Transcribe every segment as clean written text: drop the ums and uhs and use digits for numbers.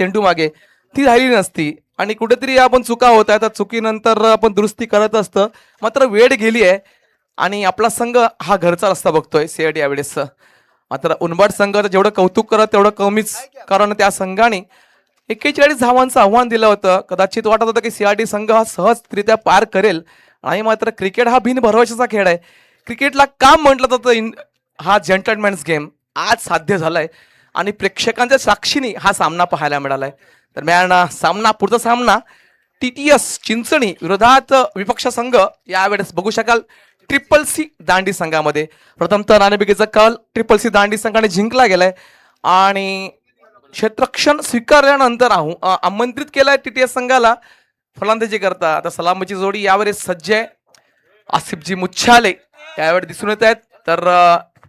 चेंडू मागे ती राहिली नसती आणि कुठेतरी आपण चुका होत आहे, त्या चुकीनंतर आपण दुरुस्ती करत असतं. मात्र वेळ गेली आहे आणि आपला संघ हा घरचा रस्ता बघतोय सीआयडी यावेळेस. मात्र उनबाड संघाचं जेवढं कौतुक करत तेवढं कमीच, कारण त्या संघाने 41 धावांचं आव्हान दिलं होतं. कदाचित वाटत होतं की सीआरडी संघ हा सहजरित्या पार करेल आणि मात्र क्रिकेट हा बिनभरवशाचा खेळ आहे. क्रिकेटला काम म्हटलं जातं हा जेंटलमॅन्स गेम आज साध्य झालाय आणि प्रेक्षकांच्या साक्षीने हा सामना पाहायला मिळालाय. दरम्यान पुढचा सामना TTS चिंचणी विरोधात विपक्ष संघ यावेळेस बघू शकाल CCC दांडी संघामध्ये. प्रथमतः नाणेफेकीचा कल CCC दांडी संघाने जिंकला गेलाय आणि क्षेत्ररक्षण स्वीकारल्यानंतर आमंत्रित केलाय TTS संघाला फलंदाजी करता. आता सलामीची जोडी यावेळेस सज्ज आहे. आसिफजी मुच्छाले यावेळी दिसून येत आहेत. तर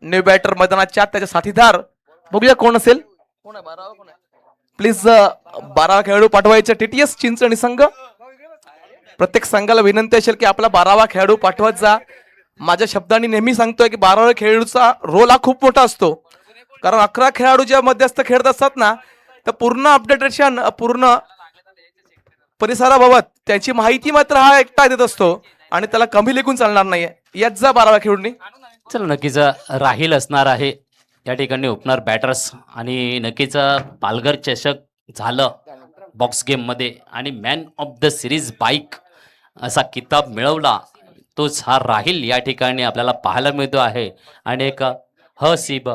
न्यू बॅटर मैदानाच्या त्याच्या साथीदार बघूया कोण असेल. प्लीज 12वा खेळाडू पाठवायचे TTS चिंचणी संघ. प्रत्येक संघाला विनंती असेल की आपला 12वा खेळाडू पाठवत जा. माझ्या शब्दांनी नेहमी सांगतोय की 12व्या खेळाडूचा रोल हा खूप मोठा असतो, कारण 11 खेळाडू ज्या मध्यस्थ खेळत असतात ना, तर पूर्ण अपडेटेशन पूर्ण परिसराबाबत त्याची माहिती मात्र हा एकटा देत असतो आणि त्याला कमी लेखून चालणार नाहीये. यात जा 12व्या खेळाडूंनी. चल नक्कीच राहील असणार आहे या ठिकाणी ओपनर बॅटर्स आणि नक्कीच पालघर चषक झालं बॉक्स गेम मध्ये आणि man of the series bike असा किताब मिळवला तोच हा राहील या ठिकाणी आपल्याला पाहायला मिळतो आहे. आणि एक हसीब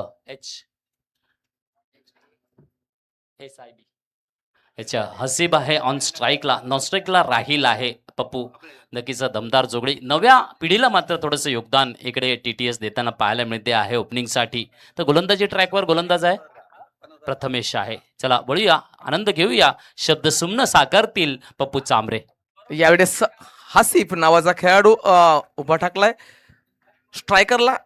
हसीब आहे ऑन स्ट्राईकला, नॉन स्ट्राईकला राहील आहे पप्पू. नक्कीच दमदार जोगडी. नव्या पिढीला मात्र थोडंसं योगदान इकडे TTS देताना पाहायला मिळते आहे ओपनिंगसाठी. तर गोलंदाजी ट्रॅकवर गोलंदाज आहे प्रथमेश आहे. चला वळूया, आनंद घेऊया. शब्द सुमन साकारतील पप्पू चांबरे. यावेळेस हसीफ नावाचा खेळाडू उभा टाकलाय स्ट्रायकरला.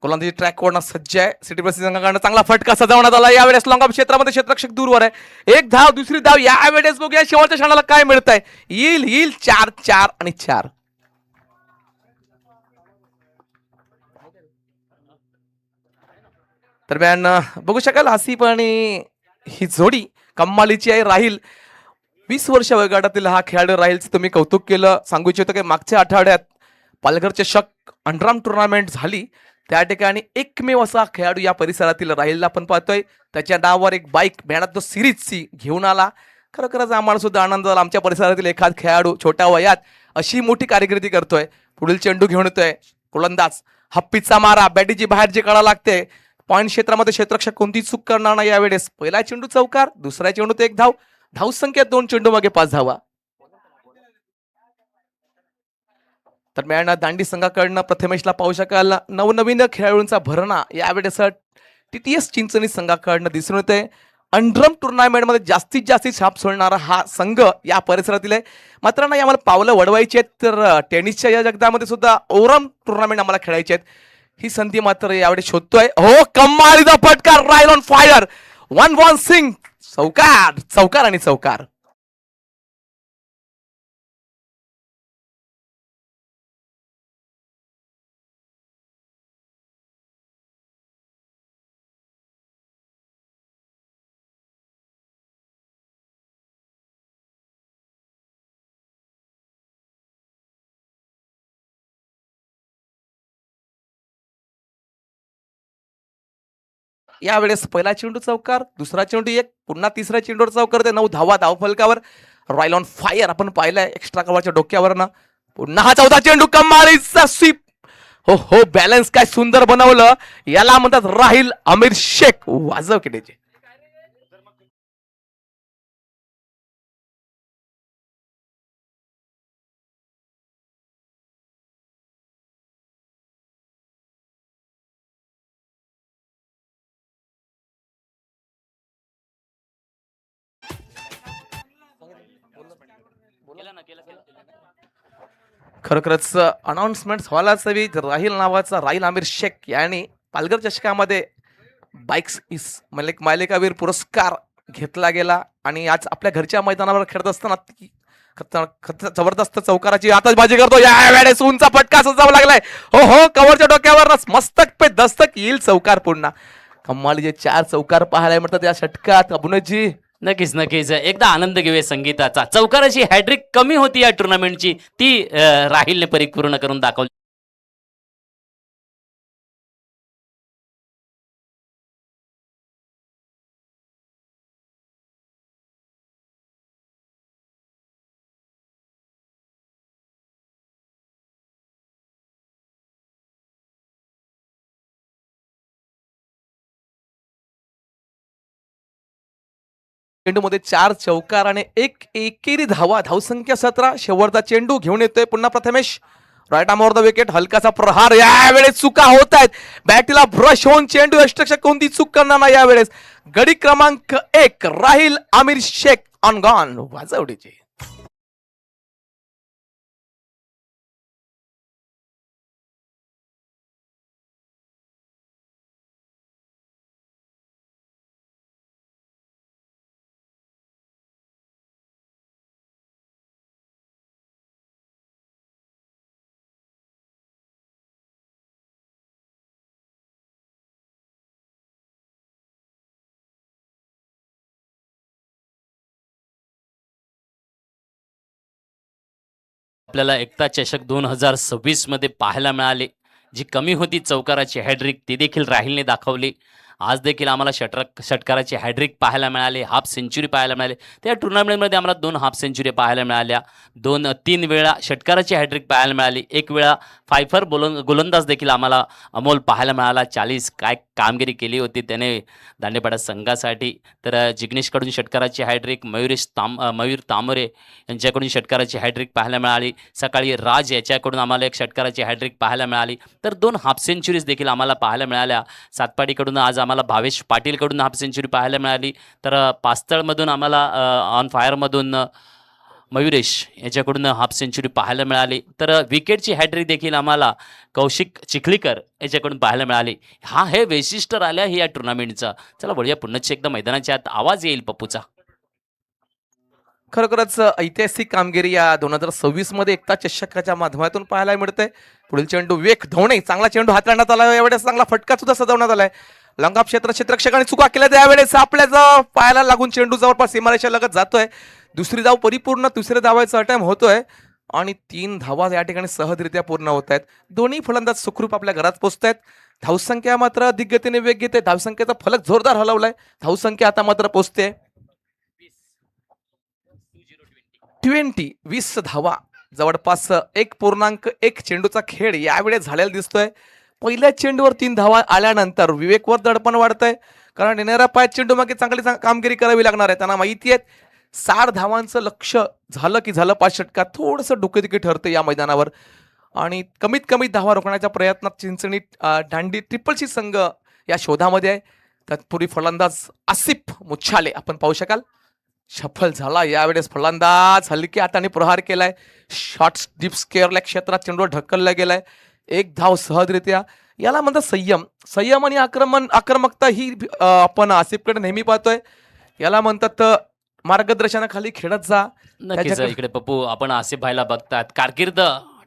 गोलंदाजी ट्रॅकवर सज्ज आहे. CTC संघाकडून चांगला फटका सजवण्यात आला. यावेळेस लॉंग ऑफ क्षेत्रामध्ये क्षेत्ररक्षक दूरवर आहे. एक धाव, दुसरी धाव. यावेळेस बघूया शेवटच्या क्षणाला काय मिळत आहे. येईल 4 आणि 4. दरम्यान बघू शकाल आसिफ आणि ही जोडी कम्मालीची आहे. राहील 20 वर्ष वयोगटातील हा खेळाडू राहीलचं तुम्ही कौतुक केलं. सांगू इच्छितो की मागच्या आठवड्यात पालघर चषक अंडराम टुर्नामेंट झाली, त्या ठिकाणी एकमेव असा खेळाडू या परिसरातील राहीलला आपण पाहतोय. त्याच्या नावावर एक बाईक मॅन ऑफ द सिरीजची घेऊन आला. खरोखरच आम्हाला सुद्धा आनंद झाला. आमच्या परिसरातील एखाद खेळाडू छोट्या वयात अशी मोठी कारकिर्दी करतोय. पुढील चेंडू घेऊन येतोय गोलंदाज. हप्पीचा मारा, बॅटीची बाहेर जी कळा लागते. पॉईंट क्षेत्रामध्ये क्षेत्ररक्षक कोणती चूक करणार नाही यावेळेस. पहिला चेंडू चौकार, दुसऱ्या चेंडूत 1 धाव. धाव संख्या 2 चेंडू मागे 5 धावा. दरम्यान दांडी संघाकडनं प्रथमेशला पाहू शकाल नवनवीन खेळाडूंचा भरणा यावेळेस TTS चिंचणी संघाकडनं दिसून येते. अंडरम टुर्नामेंट मध्ये जास्तीत जास्त छाप सोडणारा हा संघ या परिसरातील आहे. मात्र नाही आम्हाला पावलं वडवायची आहेत, तर टेनिसच्या या जगतामध्ये सुद्धा ओरम टुर्नामेंट आम्हाला खेळायची आहेत. ही संधी मात्र यावेळी शोधतोय. हो, कमालीचा फटकार, राईल ऑन फायर. 1-1 सिंग. चौकार आणि चौकार. यावेळेस पहिला चेंडू चौकार, दुसरा चेंडू 1, पुन्हा तिसऱ्या चेंडूवर चौकार. 9 धावा धावफलकावर. राईल ऑन फायर आपण पाहिलंय एक्स्ट्रा कव्हरच्या डोक्यावरनं. पुन्हा हा 4था चेंडू, कमालीचा स्वीप. हो, बॅलन्स काय सुंदर बनवलं. याला म्हणतात राहील आमिर शेख. वाजव किडेचे. खरोखरच अनाउन्समेंट व्हायलाच हवी. राहील नावाचा राहील आमिर शेख याने पालघर चषकामध्ये बाईक्स इस मालिकावीर पुरस्कार घेतला गेला आणि आज आपल्या घरच्या मैदानावर खेळत असताना जबरदस्त चौकाराची आतषबाजी करतो. यावेळेस उंचा फटका सजावा लागलाय. हो, कव्हरच्या डोक्यावर मस्तक पे दस्तक. येईल चौकार पुन्हा. कमालीचे 4 चौकार पाहायला मिळतात या षटकात. अबुनजी नक्कीच, नक्कीच. एकदा आनंद घेऊया संगीताचा. चौकाराची हॅट्रिक कमी होती या टुर्नामेंटची, ती राहिलने परिपूर्ण करून दाखवली. चेंडूमध्ये 4 चौकार आणि एक एकेरी धावा, धावसंख्या 17. शेवटचा चेंडू घेऊन येतोय पुन्हा Prathamesh. Right arm the wicket, हलकासा प्रहार. यावेळेस चुका होत आहेत. बॅटीला ब्रश होऊन चेंडू यष्टरक्षक कोणती चूक करणार नाही यावेळेस. गडी क्रमांक 1 राहिल आमिर शेख ऑन गॉन वाजवडीची. आपल्याला एकता चषक 2026 मध्ये पाहायला मिळाले. जी कमी होती चौकाराची हॅड्रिक ती देखील राहिलने दाखवली. आज देखील आम्हाला षटकाराची हॅड्रिक पाहायला मिळाले, हाफ सेंचुरी पाहायला मिळाले. त्या टुर्नामेंटमध्ये आम्हाला 2 हाफ सेंचुरी पाहायला मिळाल्या. 3 वेळा षटकाराची हॅड्रिक पाहायला मिळाली. एक वेळा फायफर गोलंदाज देखील आम्हाला अमोल पाहायला मिळाला. 40 काय कामगिरी केली होती त्याने दांडेपाडा संघासाठी. तर जिग्नेशकडून षटकाराची हॅड्रिक, मयूर तामोरे यांच्याकडून षटकाराची हॅड्रिक पाहायला मिळाली. सकाळी राज याच्याकडून आम्हाला एक षटकाराची हॅड्रिक पाहायला मिळाली. तर 2 हाफ सेंचुरीज देखील आम्हाला पाहायला मिळाल्या. सातपाडीकडून आज आम्हाला भावेश पाटीलकडून हाफ सेंचुरी पाहायला मिळाली. तर पास्तळमधून आम्हाला ऑन फायरमधून मयुरेश याच्याकडून हाफ सेंचुरी पाहायला मिळाली. तर विकेटची हॅड्रिक देखील आम्हाला कौशिक चिखलीकर याच्याकडून पाहायला मिळाली. हे वैशिष्ट्य राहिलं आहे या टुर्नामेंटचं. चला वळूया पुन्हा एकदा मैदानाच्या आत. आवाज येईल पप्पूचा. खरोखरच ऐतिहासिक कामगिरी या 2026 मध्ये एकता चषकाच्या माध्यमातून पाहायला मिळते. पुढील चेंडू वेख धवणे, चांगला चेंडू हाताळण्यात आला. यावेळेस चांगला फटका सुद्धा सजवण्यात आलाय. लंगा क्षेत्ररक्षकाने चुका केल्या त्यावेळेस आपल्याच पायाला लागून चेंडू जवळपास सीमारेषा लगत जातोय. दुसरी धाव परिपूर्ण, तिसऱ्या धावायचा अटेम्प्ट होतोय आणि 3 धावा या ठिकाणी सहजरित्या पूर्ण होत आहेत. दोन्ही फलंदाज सुखरूप आपल्या घरात पोहोचतायत. धावसंख्या मात्र दिग्गतीने वेग घेते. धावसंख्येचा फलक जोरदार हलवलाय. धावसंख्या आता मात्र पोहोचते 20 धावा. जवळपास 1.1 चेंडूचा खेळ यावेळेस झालेला दिसतोय. पहिल्या चेंडूवर 3 धावा आल्यानंतर विवेकवर दडपण वाढतंय, कारण येणाऱ्या 5 चेंडू मागे चांगली कामगिरी करावी लागणार आहे. त्यांना माहिती आहे 60 धावांचं लक्ष झालं की झालं. 5 षटकात थोडंसं डोकेदुखी ठरतं या मैदानावर आणि कमीत कमी धावा रोखण्याच्या प्रयत्नात चिंचणी दांडी ट्रिपलची संघ या शोधामध्ये आहे. तत्पूर्वी फलंदाज आसिफ मुच्छाले आपण पाहू शकाल सफल झाला. यावेळेस फलंदाज हलक्या हाताने प्रहार केलाय. शॉर्ट डीप स्केअरला क्षेत्रात चेंडूवर ढकलला गेलाय. एक धाव सहजरित्या. याला म्हणतात संयम. संयम आणि आक्रमकता ही आपण आसिफकडे नेहमी पाहतोय. याला म्हणतात मार्गदर्शनाखाली खेळत जा. नक्कीच इकडे पप्पू आपण आसिफ भाईला बघतात. कारकीर्द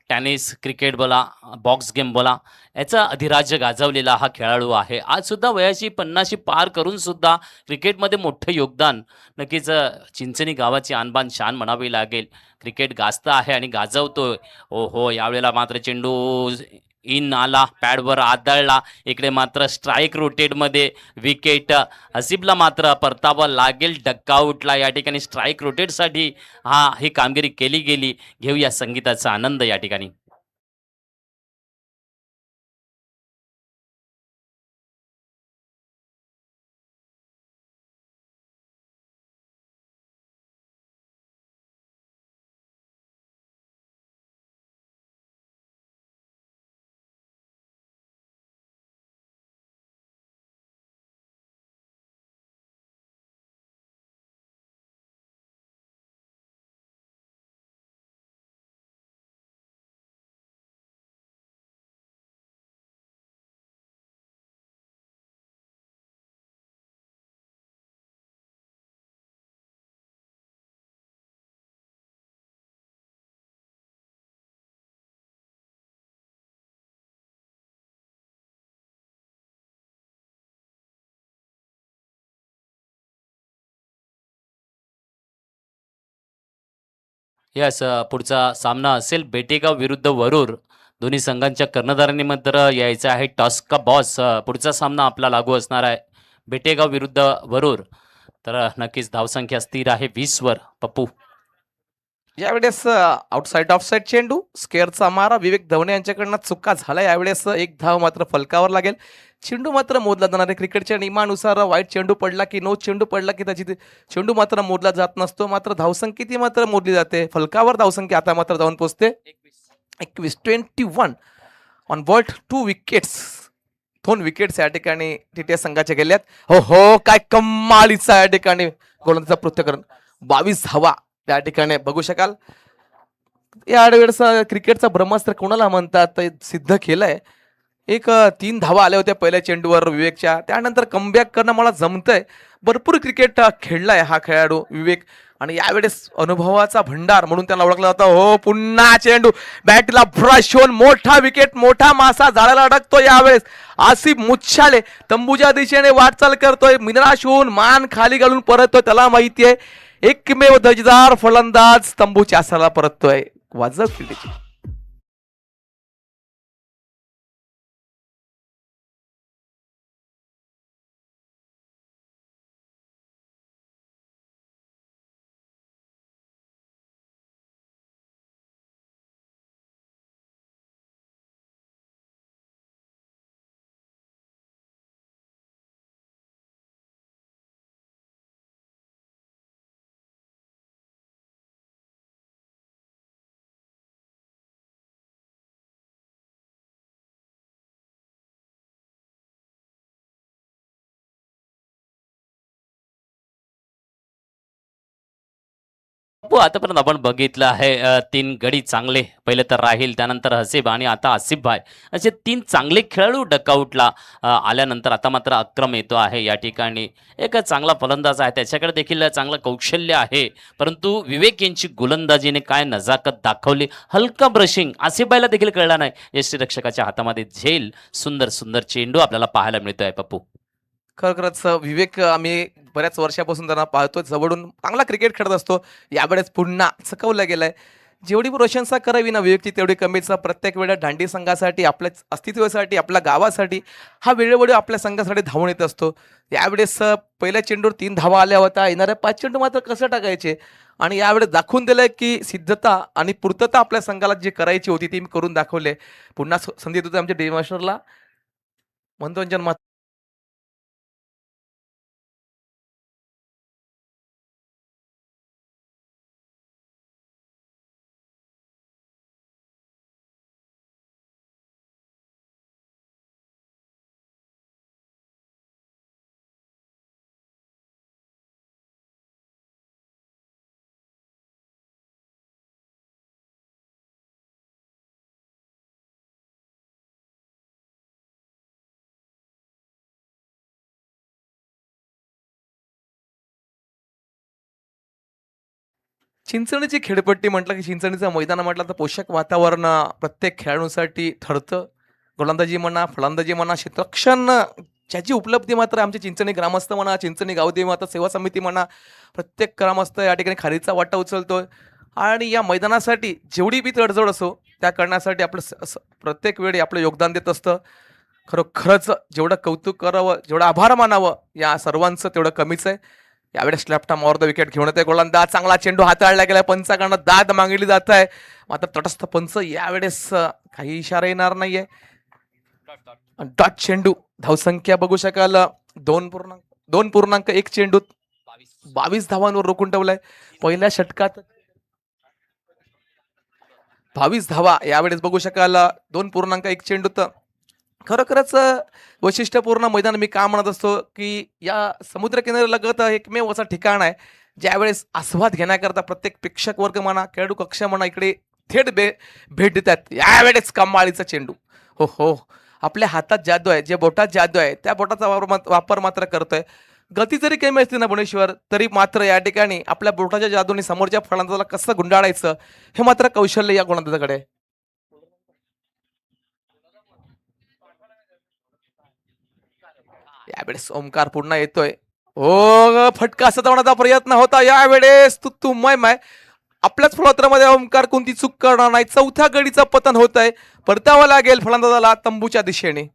टेनिस, क्रिकेट बोला, बॉक्स गेम बोला, याचा अधिराज्य गाजवलेला हा खेळाडू आहे. आज सुद्धा वयाची 50शी पार करून सुद्धा क्रिकेटमध्ये मोठं योगदान. नक्कीच चिंचणी गावाची आणबान शान म्हणावी लागेल. क्रिकेट गाजता आहे आणि गाजवतोय. हो यावेळेला मात्र चेंडू इन आला, पॅडवर आदळला. इकडे मात्र स्ट्राईक रोटेटमध्ये विकेट. हसीबला मात्र परतावा लागेल. डक्का उठला या ठिकाणी. स्ट्राईक रोटेटसाठी ही कामगिरी केली गेली. घेऊया संगीताचा आनंद या ठिकाणी. यस, पुढचा सामना असेल बेटेगाव विरुद्ध वरूर. दोन्ही संघांच्या कर्णधारांनी मात्र यायचं आहे टॉस का बॉस. पुढचा सामना आपला लागू असणार आहे बेटेगाव विरुद्ध वरूर. तर नक्कीच धावसंख्या स्थिर आहे 20 वर. पप्पू. यावेळेस आउटसाइड ऑफ साइड चेंडू स्केअरचा मारा विवेक धवणे यांच्याकडनं चुका झाला. यावेळेस एक धाव मात्र फलकावर लागेल. चेंडू मात्र मोजला जाणार आहे. क्रिकेटच्या नियमानुसार वाईट चेंडू पडला की नो चेंडू पडला की त्याची चेंडू मात्र मोजला जात नसतो. मात्र धावसंख्या ती मात्र मोजली जाते. फलकावर धावसंख्या आता मात्र जाऊन पोहोचते 21 ऑन बॉल्ट 2 विकेट्स. 2 विकेट्स या ठिकाणी टीटीएस संघाच्या गेल्यात. हो हो, काय कमालीचा या ठिकाणी गोलंदाजीचा पृथ्वीकरण. 22 धावा त्या ठिकाणी बघू शकाल. या वेळेस क्रिकेटचा ब्रह्मास्त्र कोणाला म्हणतात ते सिद्ध केलंय. 3 धावा आल्या होत्या पहिल्या चेंडूवर विवेकच्या. त्यानंतर कमबॅक करणं मला जमतंय. भरपूर क्रिकेट खेळलाय हा खेळाडू विवेक आणि यावेळेस अनुभवाचा भंडार म्हणून त्याला ओळखलं जातं. हो, पुन्हा चेंडू बॅटला ब्रश होऊन मोठा विकेट, मोठा मासा जाळ्याला अडकतो. यावेळेस आसिफ मुच्छाले तंबूच्या दिशेने वाटचाल करतोय. निराश होऊन मान खाली घालून परततोय. त्याला माहिती आहे एकमेव दर्जेदार फलंदाज तंबूच्या आसाला परततोय. वाजव खिल्लीची. पप्पू, आतापर्यंत आपण बघितलं आहे 3 गडी चांगले. पहिले तर राहील, त्यानंतर हसीब आणि आता आसिफ भाई असे 3 चांगले खेळाडू डकआउटला आल्यानंतर आता मात्र अक्रम येतो आहे. या ठिकाणी एक चांगला फलंदाज आहे, त्याच्याकडे देखील चांगलं कौशल्य आहे. परंतु विवेक यांची गोलंदाजीने काय नजाकत दाखवली. हलका ब्रशिंग आसिफ भाईला देखील कळला नाही. यष्टीरक्षकाच्या हातामध्ये झेल. सुंदर सुंदर चेंडू आपल्याला पाहायला मिळतोय पप्पू. खरंच विवेक आम्ही बऱ्याच वर्षापासून त्यांना पाहतोय जवळून. चांगला क्रिकेट खेळत असतो. यावेळेस पुन्हा चकवलं गेलंय. जेवढी प्रशंसा करावी ना विवेकची तेवढी कमीच. प्रत्येक वेळेला दांडी संघासाठी, आपल्या अस्तित्वासाठी, आपल्या गावासाठी हा वेळोवेळी आपल्या संघासाठी धावून येत असतो. यावेळेस पहिल्या चेंडूवर 3 धावा आल्या होत्या. येणाऱ्या 5 चेंडू मात्र कसं टाकायचे आणि यावेळेस दाखवून दिलंय की सिद्धता आणि पूर्तता आपल्या संघाला जी करायची होती ती मी करून दाखवले. पुन्हा संधी देतो आमच्या डे मास्टरला. मनोरंजन मात्र चिंचणीची खेळपट्टी म्हटलं की चिंचणीचं मैदान म्हटलं तर पोषक वातावरण प्रत्येक खेळाडूंसाठी ठरतं. गोलंदाजी म्हणा, फलंदाजी म्हणा, क्षेत्ररक्षण ज्याची उपलब्धी मात्र आमचे चिंचणी ग्रामस्थ म्हणा, चिंचणी गावदेवी माता सेवा समिती म्हणा, प्रत्येक ग्रामस्थ या ठिकाणी खारीचा वाटा उचलतोय. आणि या मैदानासाठी जेवढी बी तडजोड असो त्या करण्यासाठी आपलं प्रत्येक वेळी आपलं योगदान देत असतं. खरोखरच जेवढं कौतुक करावं, जेवढं आभार मानावं या सर्वांचं तेवढं कमीच आहे. यावेळेस लेफ्ट आर्म द विकेट घेऊन येते गोलंदाज. चांगला चेंडू हाताळला गेला. पंचाकडनं दाद मागितली जात आहे. मात्र तटस्थ पंच यावेळेस काही इशारा येणार नाहीये. डॉट चेंडू. धावसंख्या बघू शकाल 2.1 चेंडूत 22 धावांवर रोखून ठेवलाय. पहिल्या षटकात 22 धावा यावेळेस बघू शकाल 2.1 चेंडूत. खरोखरच वैशिष्ट्यपूर्ण मैदान मी का म्हणत असतो की या समुद्रकिनाऱ्यालगत एकमेव असं ठिकाण आहे ज्यावेळेस आस्वाद घेण्याकरता प्रत्येक प्रेक्षक वर्ग म्हणा, खेळाडू कक्ष म्हणा इकडे थेट भेट देतात. यावेळेस कमालीचा चेंडू. हो हो, आपल्या हातात जादू आहे, जे बोटात जादू आहे त्या बोटाचा वापर मात्र करतोय. गती जरी कमी असली ना भुवनेश्वर, तरी मात्र या ठिकाणी आपल्या बोटाच्या जादूने समोरच्या फलंदाजाला कसं गुंडाळायचं हे मात्र कौशल्य या गोलंदाजाकडे आहे. यावेळेस ओमकार पुन्हा येतोय. ओ फटका सतवण्याचा प्रयत्न होता. यावेळेस तू मय आपल्याच फलंदाजामध्ये ओमकार कोणती चूक करणार नाही. चौथ्या गडीचं पतन होत आहे. परतावं लागेल फलंदाजाला तंबूच्या दिशेने.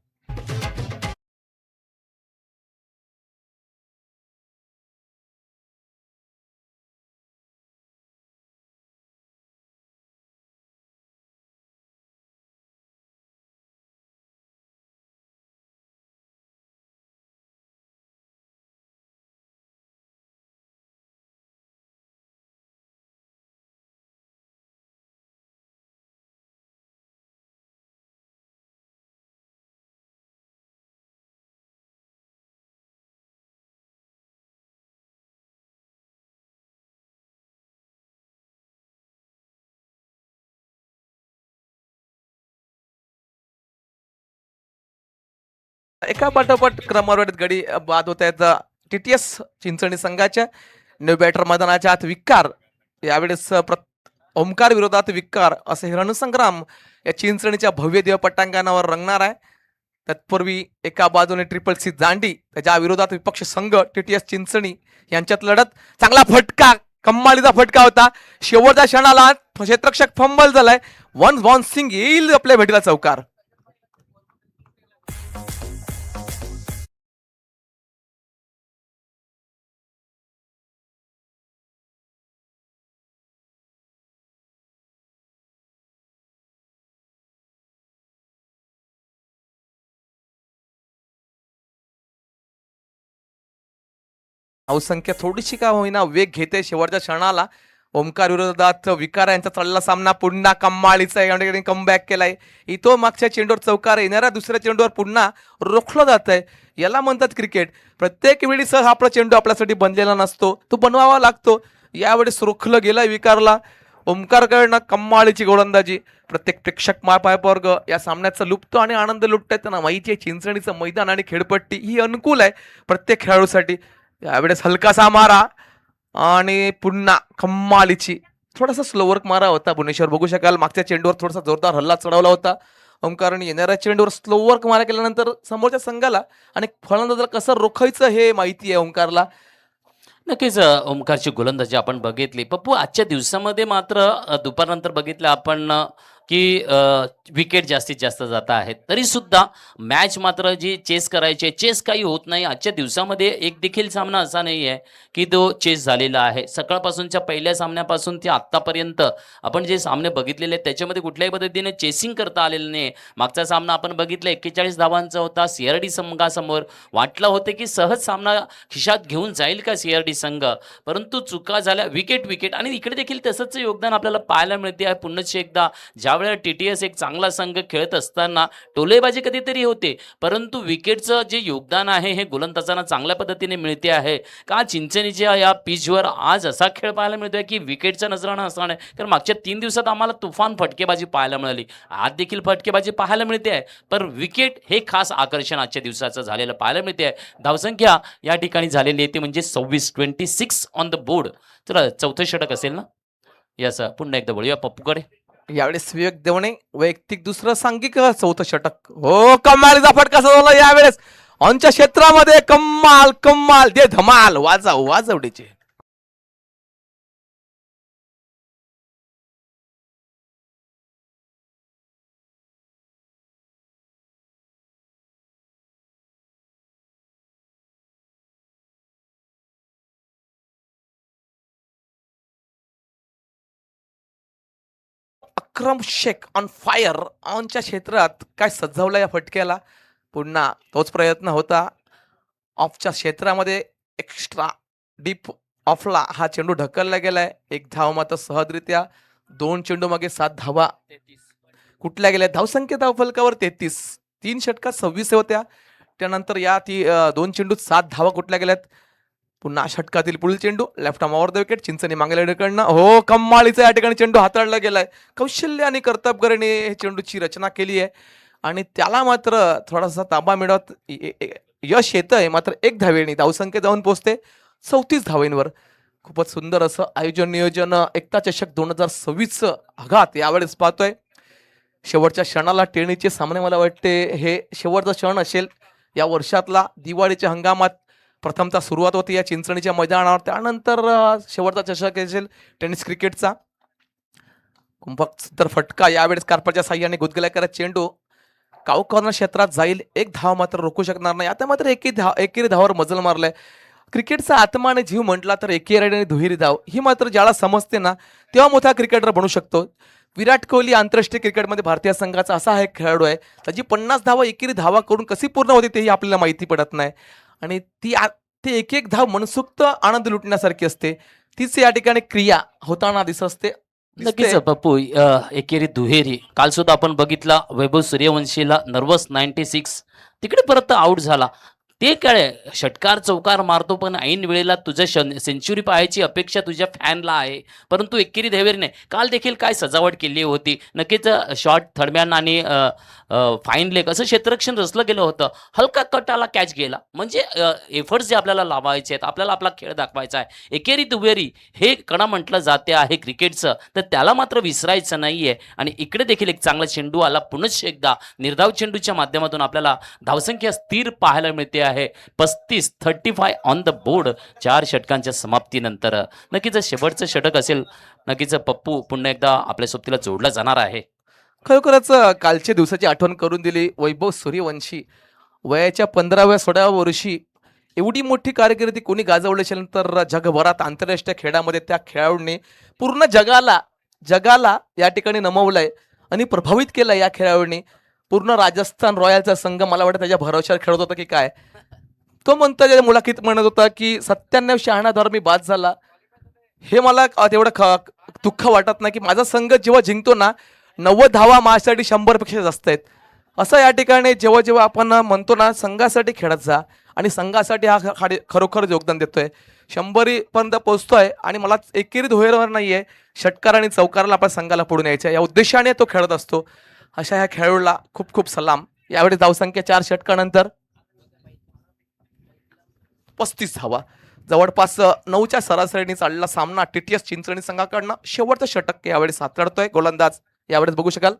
एका पाठोपाठ क्रमवारीत गडी बाद होत आहेत टीटीएस चिंचणी संघाच्या. न्यू बॅटर मैदानाच्या आत विकार. यावेळेस ओमकार विरोधात विकार असे हे रणसंग्राम या चिंचणीच्या भव्य दिव्य पटांगणावर रंगणार आहे. तत्पूर्वी एका बाजूने ट्रिपल सी जांडी, त्याच्या विरोधात विपक्ष संघ टीटीएस चिंचणी यांच्यात लढत. चांगला फटका, कम्मालीचा फटका होता. शेवटच्या क्षणाला क्षेत्ररक्षक फंबल झालाय. वन सिंग येईल आपल्या भेटीला चौकार. धावसंख्या थोडीशी का होईना वेग घेते शेवटच्या क्षणाला. ओमकार विरोधात विकार यांचा चाललेला सामना पुन्हा कम्माळीचा आहे. कमबॅक केलाय. इथं मागच्या चेंडूवर चौकार, येणाऱ्या दुसऱ्या चेंडूवर पुन्हा रोखलं जात आहे. याला म्हणतात क्रिकेट. प्रत्येक वेळी सह आपला चेंडू आपल्यासाठी बनलेला नसतो, तो बनवावा लागतो. यावेळेस रोखलं गेलाय विकारला. ओमकारकडनं कम्माळीची गोलंदाजी. प्रत्येक प्रेक्षक मायवर्ग या सामन्याचा लुप्त आणि आनंद लुटतायत. त्यांना माहिती आहे चिंचणीचं मैदान आणि खेळपट्टी ही अनुकूल आहे प्रत्येक खेळाडूसाठी. यावेळेस हलकासा मारा आणि पुन्हा कम्मालीची. थोडासा स्लो वर्क मारा होता भुवनेश्वर, बघू शकाल. मागच्या चेंडूवर थोडासा जोरदार हल्ला चढवला होता ओमकारने. येणाऱ्या चेंडूवर स्लो वर्क मारा केल्यानंतर समोरच्या संघाला आणि फलंदाजाला कसं रोखायचं हे माहिती आहे ओमकारला. नक्कीच ओमकारची गोलंदाजी आपण बघितली. पप्पू आजच्या दिवसामध्ये मात्र दुपारनंतर बघितलं आपण की विकेट जास्तीत जास्त जात आहेत. तरी सुद्धा मॅच मात्र जी चेस करायची चेस काही होत नाही. आजच्या दिवसामध्ये एक देखील सामना असा नाही आहे की तो चेस झालेला आहे. सकाळपासूनच्या पहिल्या सामन्यापासून ते आत्तापर्यंत आपण जे सामने बघितलेले आहेत त्याच्यामध्ये कुठल्याही पद्धतीने चेसिंग करता आलेलं नाही. मागचा सामना आपण बघितला 41 धावांचा होता सीआरडी संघासमोर. वाटलं होतं की सहज सामना खिशात घेऊन जाईल का सीआरडी संघ, परंतु चुका झाल्या. विकेट आणि इकडे देखील तसंच योगदान आपल्याला पाहायला मिळते आहे. पुन्हा एकदा ज्यावेळेला टीटीएस एक चांगला संघ खेळत असताना टोलेबाजी कधीतरी होते, परंतु विकेटचं जे योगदान आहे हे गोलंदाजांना चांगल्या पद्धतीने मिळते आहे. का चिंचणीच्या या पिचवर आज असा खेळ पाहायला मिळतोय की विकेटचा नजराणा असणार आहे. कारण मागच्या 3 दिवसात आम्हाला तुफान फटकेबाजी पाहायला मिळाली. आज देखील फटकेबाजी पाहायला मिळते आहे, पण विकेट हे खास आकर्षण आजच्या दिवसाचं झालेलं पाहायला मिळते आहे. धावसंख्या या ठिकाणी झालेली आहे ती म्हणजे 26 ऑन द बोर्ड. चला चौथं षटक असेल ना. यस, पुन्हा एकदा बोलूया पप्पूकडे. यावेळेस विवेक देवणे वैयक्तिक दुसरं सांघिक चौथं षटक. हो, कमालीचा फटका झाला यावेळेस ऑनच्या क्षेत्रामध्ये. कम्माल दे धमाल, वाजवडीचे. Akram Shaikh on fire. ऑनच्या क्षेत्रात काय सजवलं या फटक्याला. पुन्हा तोच प्रयत्न होता. ऑफच्या क्षेत्रामध्ये एक्स्ट्रा डीप ऑफला हा चेंडू ढकलला गेलाय. एक धाव मात्र सहजरित्या. 2 चेंडू मागे 7 धावा कुठल्या गेल्या. धावसंख्या धावफलकावर 33. 3 षटकात 26 होत्या. त्यानंतर या 2 चेंडूत 7 धावा कुठल्या गेल्यात. पुन्हा षटकातील पुढील चेंडू left arm over the wicket. Chinchani मागेला ढकलणं. हो, कम्माळीचा या ठिकाणी चेंडू हाताळला गेलाय. कौशल्य आणि कर्तबगारीने हे चेंडूची रचना केली आहे आणि त्याला मात्र थोडासा ताबा मिळवत यश येत आहे. मात्र 1 धावेने धावसंख्या जाऊन पोहोचते 34 धावेंवर. खूपच सुंदर असं आयोजन नियोजन. एकता चषक 2026 आघात यावेळेस पाहतोय. शेवटच्या क्षणाला टेनिसचे सामने मला वाटते हे शेवटचा क्षण असेल या वर्षातला. दिवाळीच्या हंगामात प्रथमतः सुरुवात होती या चिंचणीच्या मैदानावर, त्यानंतर शेवटचा चषक असेल टेनिस क्रिकेटचा. तर फटका यावेळेस कार्पाच्या साह्याने गुदगुल्या करत चेंडू काऊ कॉर्नर क्षेत्रात जाईल. एक धाव मात्र रोखू शकणार नाही. आता मात्र एकेरी धावावर मजल मारलाय. क्रिकेटचा आत्मा आणि जीव म्हटला तर एकेरी आणि दुहेरी धाव ही मात्र ज्याला समजते ना तेव्हा मोठा क्रिकेटर बनू शकतो. विराट कोहली आंतरराष्ट्रीय क्रिकेटमध्ये भारतीय संघाचा असा हा एक खेळाडू आहे त्याची 50 धावा एकेरी धावा करून कशी पूर्ण होती तेही आपल्याला माहिती पडत नाही. आणि ती एक एक धाव मनसोक्त आनंद लुटण्यासारखी असते. तीच या ठिकाणी क्रिया होताना दिसते. नक्कीच पप्पू, एकेरी दुहेरी काल सुद्धा आपण बघितला. वैभव सूर्यवंशीला नर्वस 96 तिकडे परत आउट झाला. ते काय षटकार चौकार मारतो पण ऐन वेळेला तुझ्या सेंचुरी पाहायची अपेक्षा तुझ्या फॅनला आहे, परंतु एकेरी दुहेरी नाही. काल देखील काय सजावट केली होती. नक्कीच शॉर्ट थर्डमॅन आणि फाईन लेग असं क्षेत्ररक्षण रचलं गेलं होतं. हलका कटाला कॅच गेला म्हणजे एफर्ट्स जे आपल्याला लावायचे आहेत, आपल्याला आपला खेळ दाखवायचा आहे. एकेरी दुहेरी हे कणा म्हटलं जाते आहे क्रिकेटचं, तर त्याला मात्र विसरायचं नाहीये. आणि इकडे देखील एक चांगला चेंडू आला. पुनश्च एकदा निर्धाव चेंडूच्या माध्यमातून आपल्याला धावसंख्या स्थिर पाहायला मिळते आहे. 35 ऑन द बोर्ड 4 षटकांच्या समाप्तीनंतर. नक्कीच शेवटचं षटक असेल. नक्कीच पप्पू पुन्हा एकदा आपल्या सोबतीला जोडला जाणार आहे. खरोखरच कालच्या दिवसाची आठवण करून दिली. वैभव सूर्यवंशी वयाच्या 15व्या-16व्या वर्षी एवढी मोठी कारकिर्दी कोणी गाजवल्याच्या नंतर जगभरात आंतरराष्ट्रीय खेळामध्ये त्या खेळाडूने पूर्ण जगाला या ठिकाणी नमवलंय आणि प्रभावित केलं. या खेळाडूने पूर्ण राजस्थान रॉयलचा संघ मला वाटतं त्याच्या भरोश्यावर खेळत होता की काय. तो म्हणतो त्याच्या मुलाखतीत म्हणत होता की 97-96 मी बाद झाला. हे मला तेवढं दुःख वाटत नाही की माझा संघ जेव्हा जिंकतो ना 90 धावा माझ्यासाठी 100पेक्षा जास्त आहेत. असं या ठिकाणी जेव्हा आपण म्हणतो ना संघासाठी खेळत जा आणि संघासाठी हा खरोखर योगदान देतोय. 100 पर्यंत पोहोचतोय आणि मला एकेरी दुहेरीवर नाहीये, षटकार आणि चौकाराला आपल्या संघाला पुढून यायचं या उद्देशाने तो खेळत असतो. अशा ह्या खेळाडूला खूप खूप सलाम. यावेळी धावसंख्या 4 षटकानंतर 35 धावा जवळपास 9च्या सरासरीने चाललेला सामना टीटीएस चिंचणी संघाकडनं शेवटचं षटक यावेळी हाताळतोय गोलंदाज. यावेळेस बघू शकाल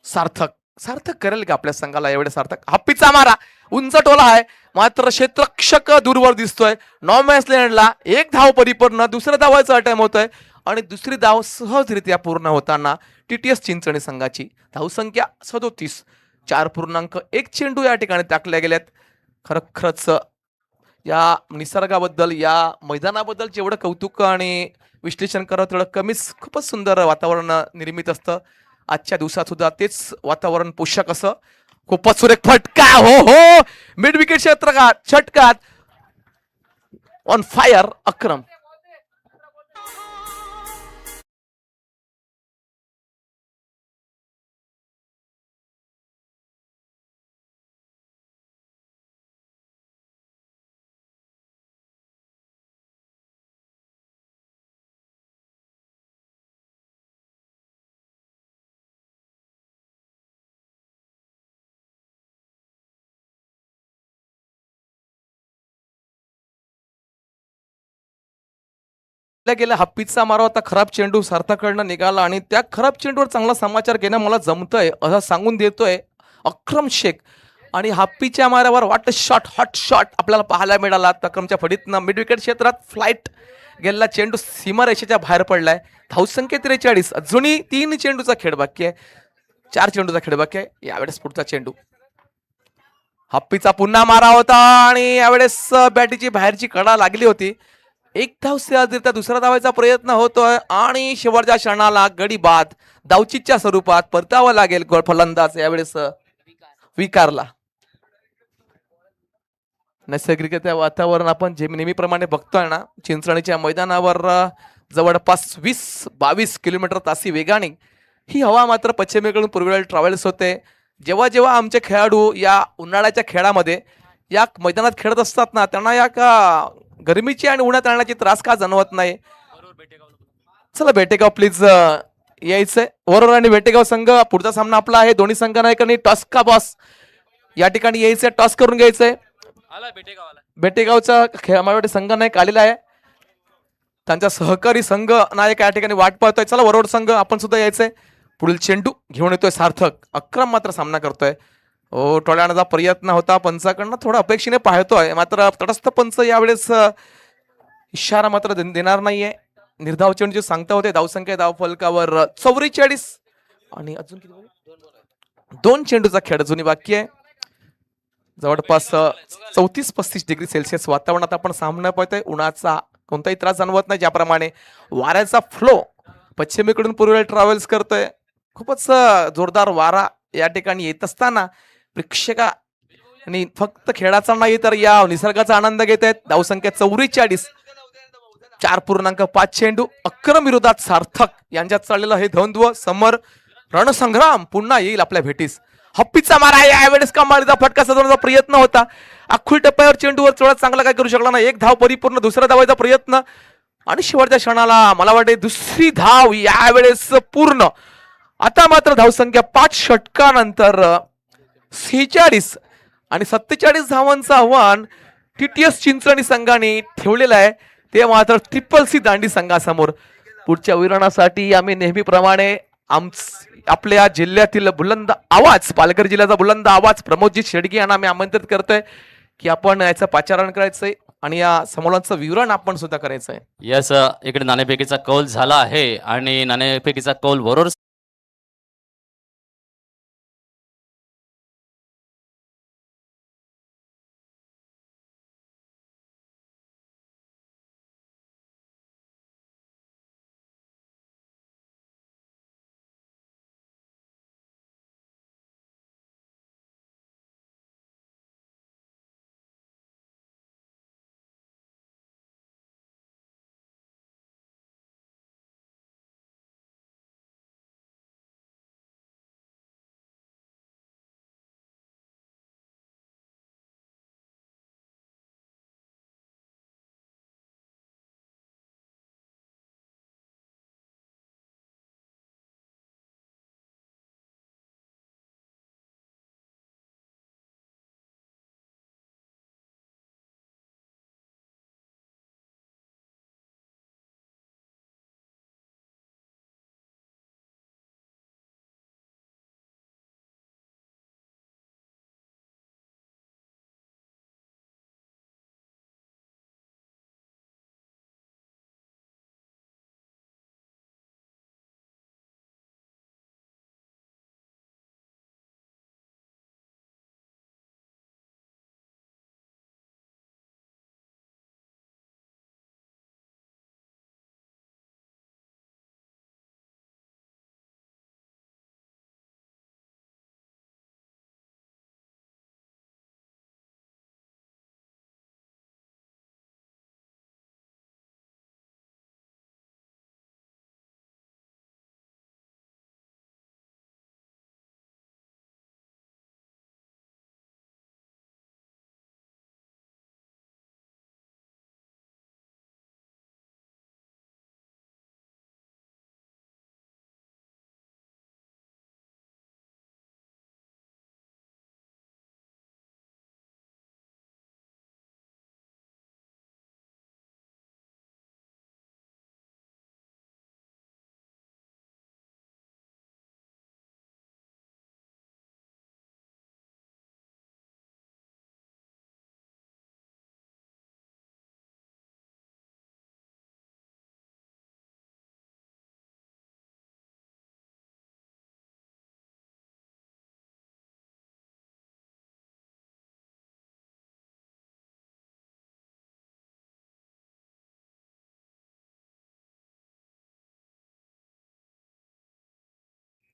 सार्थक करेल का आपल्या संघाला यावेळेस. सार्थक हप्पीचा मारा उंच टोला आहे मात्र क्षेत्ररक्षक दूरवर दिसतोय. नॉमॅन्स लँडला एक धाव परिपूर्ण. दुसऱ्या धावाचा अटॅम्प होतोय आणि दुसरी धाव सहजरित्या पूर्ण होताना टीटीएस चिंचणी संघाची धावसंख्या 37. 4.1 चेंडू या ठिकाणी टाकल्या गेल्यात. खरंच या निसर्गाबद्दल या मैदानाबद्दल जेवढं कौतुक आणि विश्लेषण करावं तेवढं कमीच. खूपच सुंदर वातावरण निर्मित असतं. आजच्या दिवसात सुद्धा तेच वातावरण पोषक असं. खूपच सुरेख फटका. हो मिड विकेट क्षेत्रात षटकात ऑन फायर अक्रम. गेला हप्पीचा मारा होता. खराब चेंडू सार्थकडनं निघाला आणि त्या खराब चेंडूवर चांगला समाचार घेणं मला जमतंय असं सांगून देतोय अक्रम शेख. आणि हप्पीच्या माऱ्यावर हॉट शॉट आपल्याला पाहायला मिळाला. अक्रमच्या फडीतनं मिड विकेट क्षेत्रात फ्लाईट गेलेला चेंडू सीमारेषेच्या बाहेर पडलाय. धावसंख्या 43. अजूनही 3 चेंडूचा खेळ बाकी आहे. 4 चेंडूचा खेळ बाकी आहे. यावेळेस पुढचा चेंडू हप्पीचा पुन्हा मारा होता आणि यावेळेस बॅटीची बाहेरची कडा लागली होती. एक धाव सहजरित्या दुसरा धावायचा प्रयत्न होतोय आणि शेवटच्या क्षणाला गडी बाद धावचीच्या स्वरूपात परतावं लागेल. फलंदाज यावेळेस विकारला. नैसर्गिकरित्या वातावरण आपण जे नेहमीप्रमाणे बघतोय ना चिंचणीच्या मैदानावर जवळपास 20-22 किलोमीटर तासी वेगाने ही हवा मात्र पश्चिमेकडून पूर्वेकडे ट्रॅव्हल्स होते. जेव्हा आमचे खेळाडू या उन्हाळ्याच्या खेळामध्ये या मैदानात खेळत असतात ना त्यांना या का गरमीची आणि उन्हात आणण्याची त्रास का जाणवत नाही. चला बेटेगाव प्लीज यायचंय. वरोरा आणि बेटेगाव संघ पुढचा सामना आपला आहे. दोन्ही संघ नायकांनी टॉस का बॉस या ठिकाणी यायचंय. टॉस करून घ्यायचंय. बेटेगावचा खेळामध्ये संघ नायक आलेला आहे. त्यांचा सहकारी संघ नायक या ठिकाणी वाट पाहतोय. चला वरोड संघ आपण सुद्धा यायचंय. पुढील चेंडू घेऊन येतोय सार्थक. अक्रम मात्र सामना करतोय. टोळ्याचा प्रयत्न होता पंचाकडनं थोडा अपेक्षेने पाहतोय मात्र तटस्थ पंच यावेळेस इशारा मात्र देणार नाहीये. निर्धाव चेंडू जे सांगता होते धावसंख्या धावफलकावर 44 आणि अजून किती बॉल? 2 चेंडूचा खेळ अजूनही बाकी आहे. जवळपास 34-35 डिग्री सेल्सिअस वातावरणात आपण सामना पाहतोय. उन्हाचा कोणताही त्रास जाणवत नाही. ज्याप्रमाणे वाऱ्याचा फ्लो पश्चिमेकडून पूर्वेला ट्रॅव्हल्स करतोय. खूपच जोरदार वारा या ठिकाणी येत असताना प्रेक्षका आणि फक्त खेळाचा नाही तर या निसर्गाचा आनंद घेत आहेत. धावसंख्या 44, 4.5 चेंडू. अक्रम विरोधात सार्थक यांच्यात चाललेलं हे द्वंद्व समर रणसंग्राम पुन्हा येईल आपल्या भेटीस. हप्पीचा मारा यावेळेस कमालीचा फटका साधण्याचा प्रयत्न होता. अख्खुल टप्प्यावर चेंडूवर चोळत चांगला काय करू शकला नाही. एक धाव परिपूर्ण, दुसरा धावायचा प्रयत्न आणि शेवटच्या क्षणाला मला वाटते दुसरी धाव यावेळेस पूर्ण. आता मात्र धावसंख्या 5 षटकानंतर 46 आणि 47 धावांचं आव्हान टीटीएस चिंचणी संघाने ठेवलेलं आहे. ते मात्र ट्रिपल सी दांडी संघासमोर. पुढच्या विवरणासाठी आम्ही नेहमीप्रमाणे आपल्या जिल्ह्यातील बुलंद आवाज, पालघर जिल्ह्याचा बुलंद आवाज प्रमोदजी शेडगे यांना आम्ही आमंत्रित करतोय की आपण याचं पाचारण करायचंय आणि या समोरांचं विवरण आपण सुद्धा करायचंय. यस, इकडे नाणेफेकीचा कौल झाला आहे आणि नाणेफेकीचा कौल बरोबर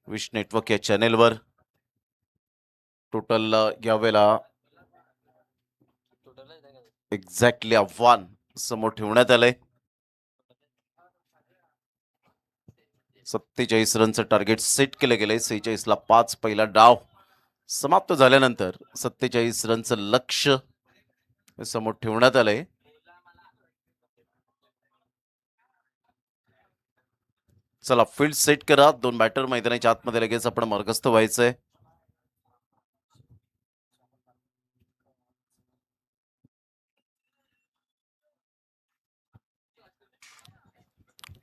विश नेटवर्क या चॅनेलवर टोटल यावेळेला एक्झॅक्टली आव्हान समोर ठेवण्यात आलंय. 47 रनचं टार्गेट सेट केलं गेलंय. 46 ला 5 पहिला डाव समाप्त झाल्यानंतर 47 रनचं लक्ष समोर ठेवण्यात आलंय. चला फील्ड सेट करा. 2 बॅटर मैदानाच्या आतमध्ये लगेच आपण मार्गस्थ व्हायचंय.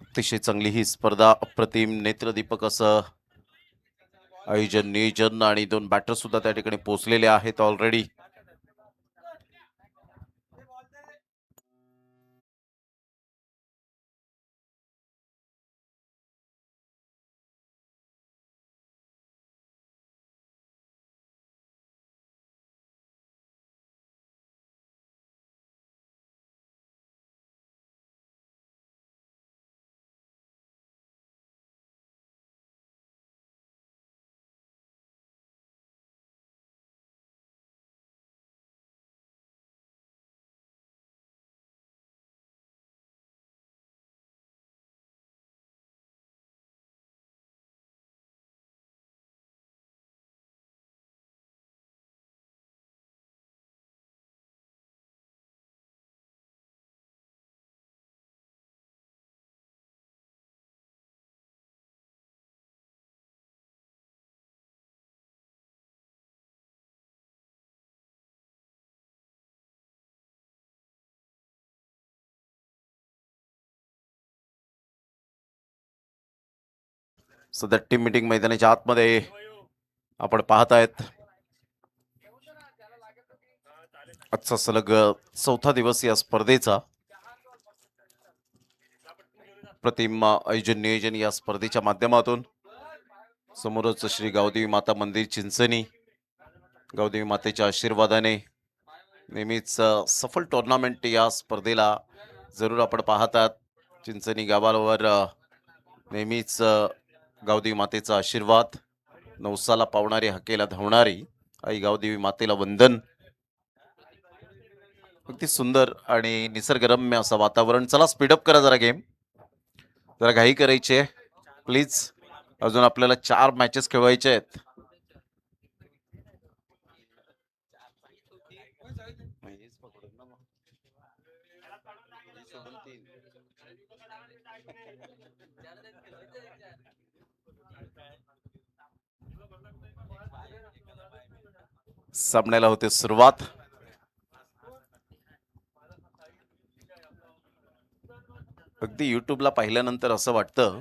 अतिशय चांगली ही स्पर्धा, अप्रतिम नेत्रदीपक असं आयोजन, नियोजन आणि 2 बॅटर सुद्धा त्या ठिकाणी पोहोचलेले आहेत ऑलरेडी. सध्या टीम मीटिंग मैदानाच्या आतमध्ये आपण पाहतायत. आजचा सलग चौथा दिवस या स्पर्धेचा. प्रतिम आयोजन नियोजन या स्पर्धेच्या माध्यमातून समोरच श्री गावदेवी माता मंदिर चिंचणी, गावदेवी मातेच्या आशीर्वादाने नेहमीच सफल टुर्नामेंट या स्पर्धेला जरूर आपण पाहतात. चिंचणी गावावर नेहमीच गावदेवी मातेचा आशीर्वाद, नवसाला पावणारी, हकेला धावणारी आई गावदेवी मातेला वंदन. अगदी सुंदर आणि निसर्गरम्य असं वातावरण. चला स्पीडअप करा जरा गेम, जरा घाई करायची आहे प्लीज. अजून आपल्याला 4 मॅचेस खेळवायचे आहेत. सामन्याला होते सुरुवात. अगदी युट्यूबला पाहिल्यानंतर असं वाटतं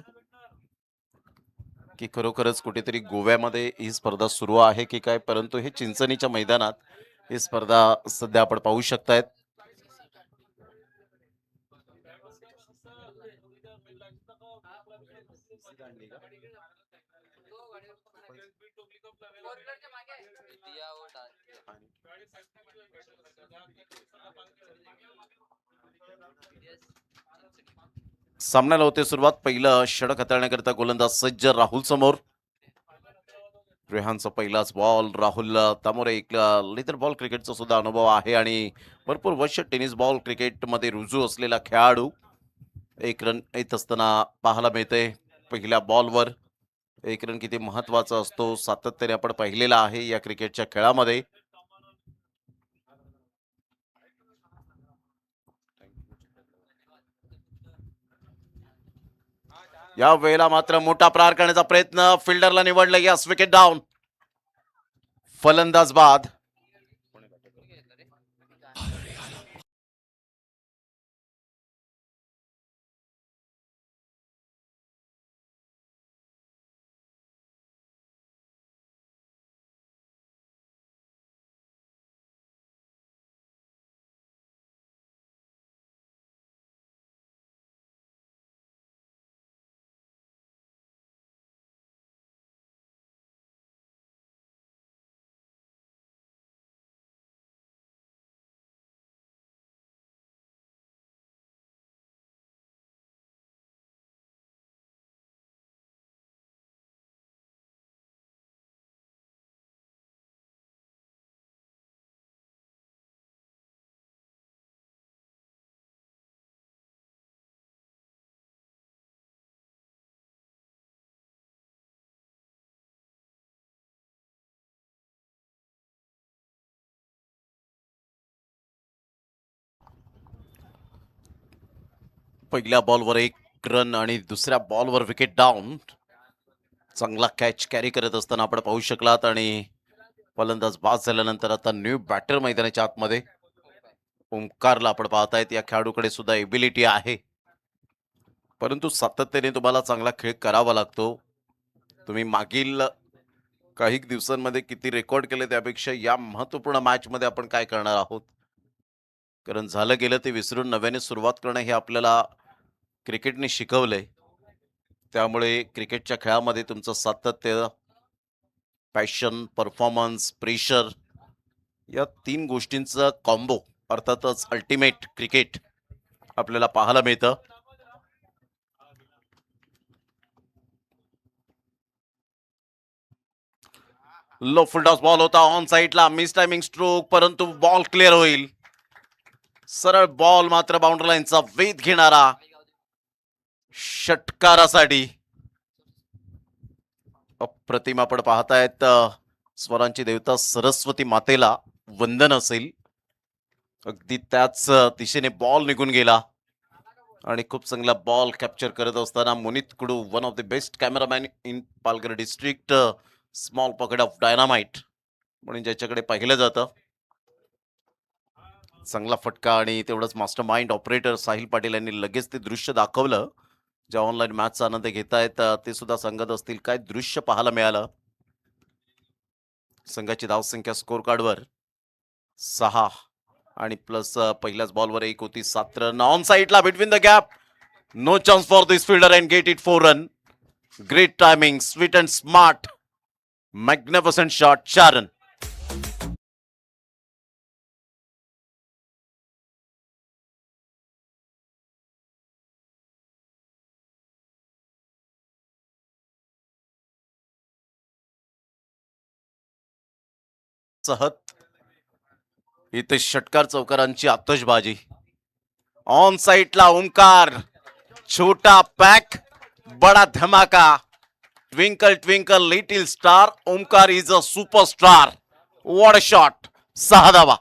की खरोखरच कुठेतरी गोव्यामध्ये ही स्पर्धा सुरू आहे की काय, परंतु हे चिंचणीच्या मैदानात ही स्पर्धा सध्या आपण पाहू शकतायत. सामन्याला होते सुरुवात. पहिलं षटक हाताळण्याकरिता गोलंदाज सज्ज राहुल समोर. रेहानचा पहिलाच बॉल. राहुल तामोरे एक लिथर बॉल क्रिकेटचा सुद्धा अनुभव आहे आणि भरपूर वर्ष टेनिस बॉल क्रिकेटमध्ये रुजू असलेला खेळाडू. 1 रन येत असताना पाहायला मिळते. पहिल्या बॉलवर 1 रन किती महत्वाचा असतो सातत्याने आपण पाहिलेला आहे या क्रिकेटच्या खेळामध्ये. या वेळेला मात्र मोठा प्रहार करण्याचा प्रयत्न. फिल्डरला निवडलं. Yes, wicket down. फलंदाज बाद. पहिल्या बॉलवर 1 रन आणि दुसऱ्या बॉलवर विकेट डाऊन. चांगला कॅच कॅरी करत असताना आपण पाहू शकलात आणि फलंदाज बाद झाल्यानंतर आता न्यू बॅटर मैदानाच्या आतमध्ये ओंकारला आपण पाहतायत. या खेळाडूकडे सुद्धा एबिलिटी आहे, परंतु सातत्याने तुम्हाला चांगला खेळ करावा लागतो. तुम्ही मागील काही दिवसांमध्ये किती रेकॉर्ड केले त्यापेक्षा या महत्वपूर्ण मॅच मध्ये आपण काय करणार आहोत, कारण झालं गेलं ते विसरून नव्याने सुरुवात करणं हे आपल्याला क्रिकेटने शिकवलंय. त्यामुळे क्रिकेटच्या खेळामध्ये तुमचं सातत्य, पॅशन, परफॉर्मन्स, प्रेशर या 3 गोष्टींचा कॉम्बो अर्थातच अल्टिमेट क्रिकेट आपल्याला पाहायला मिळतं. लो फुल टॉस बॉल होता ऑन साइडला. मिस टायमिंग स्ट्रोक, परंतु बॉल क्लिअर होईल. सरळ बॉल मात्र बाउंड्री लाईनचा वेध घेणारा षटकारासाठी. अप्रतिम आपण पाहतायत. स्वरांची देवता सरस्वती मातेला वंदन असेल. अगदी त्याच दिशेने बॉल निघून गेला आणि खूप चांगला बॉल कॅप्चर करत असताना Monit Kudu, one of the best cameraman in Palghar district, small pocket of dynamite म्हणून ज्याच्याकडे पाहिलं जातं. चांगला फटका आणि तेवढंच mastermind operator Sahil Patil यांनी लगेच ते दृश्य दाखवलं ज्या ऑनलाईन मॅचचा आनंद घेतायत ते सुद्धा सांगत असतील काय दृश्य पाहायला मिळालं. संघाची धावसंख्या स्कोर कार्डवर 6 आणि प्लस पहिल्याच बॉलवर 1 होती. 7 रन ऑन साईडला between the gap. No chance for this fielder and get it 4 run. Great timing, sweet and smart, magnificent shot, 4 run. सहत इथे षटकार चौकारांची आतषबाजी. ऑन साइडला ओमकार, छोटा पॅक बडा धमाका. Twinkle twinkle little star, Omkar is a superstar. What a shot. 6 धावा.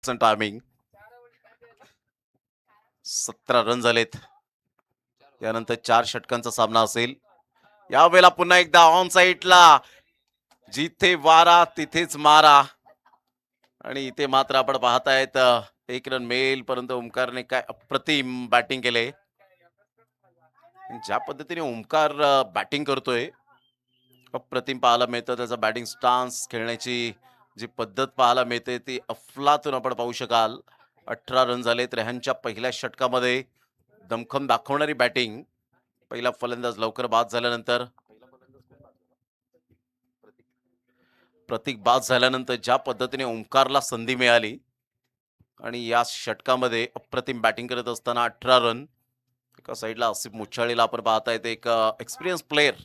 Timing. 17 run झालेत. यानंतर 4 षटकांचा सामना असेल. यावेळेला पुन्हा एकदा ऑन साइडला, जिथे वारा तिथेच मारा. आणि इथे मात्र आपण पाहतायत 1 रन मिळेल, परंतु ओमकारने काय अप्रतिम बॅटिंग केले. ज्या पद्धतीने ओमकार बॅटिंग करतोय अप्रतिम पाहायला मिळतं. त्याचा बॅटिंग स्टान्स, खेळण्याची जी पद्धत पाहायला मिळते ती अफलातून आपण पाहू शकाल. 18 रन झालेत. रेहानच्या पहिल्या षटकामध्ये दमखम दाखवणारी बॅटिंग. पहिला फलंदाज लवकर बाद झाल्यानंतर, प्रतीक बाद झाल्यानंतर ज्या पद्धतीने ओमकारला संधी मिळाली आणि या षटकामध्ये अप्रतिम बॅटिंग करत असताना 18 रन. एका साईडला आसिफ मुच्छाळीला आपण पाहतायत, एक एक्सपिरियन्स प्लेअर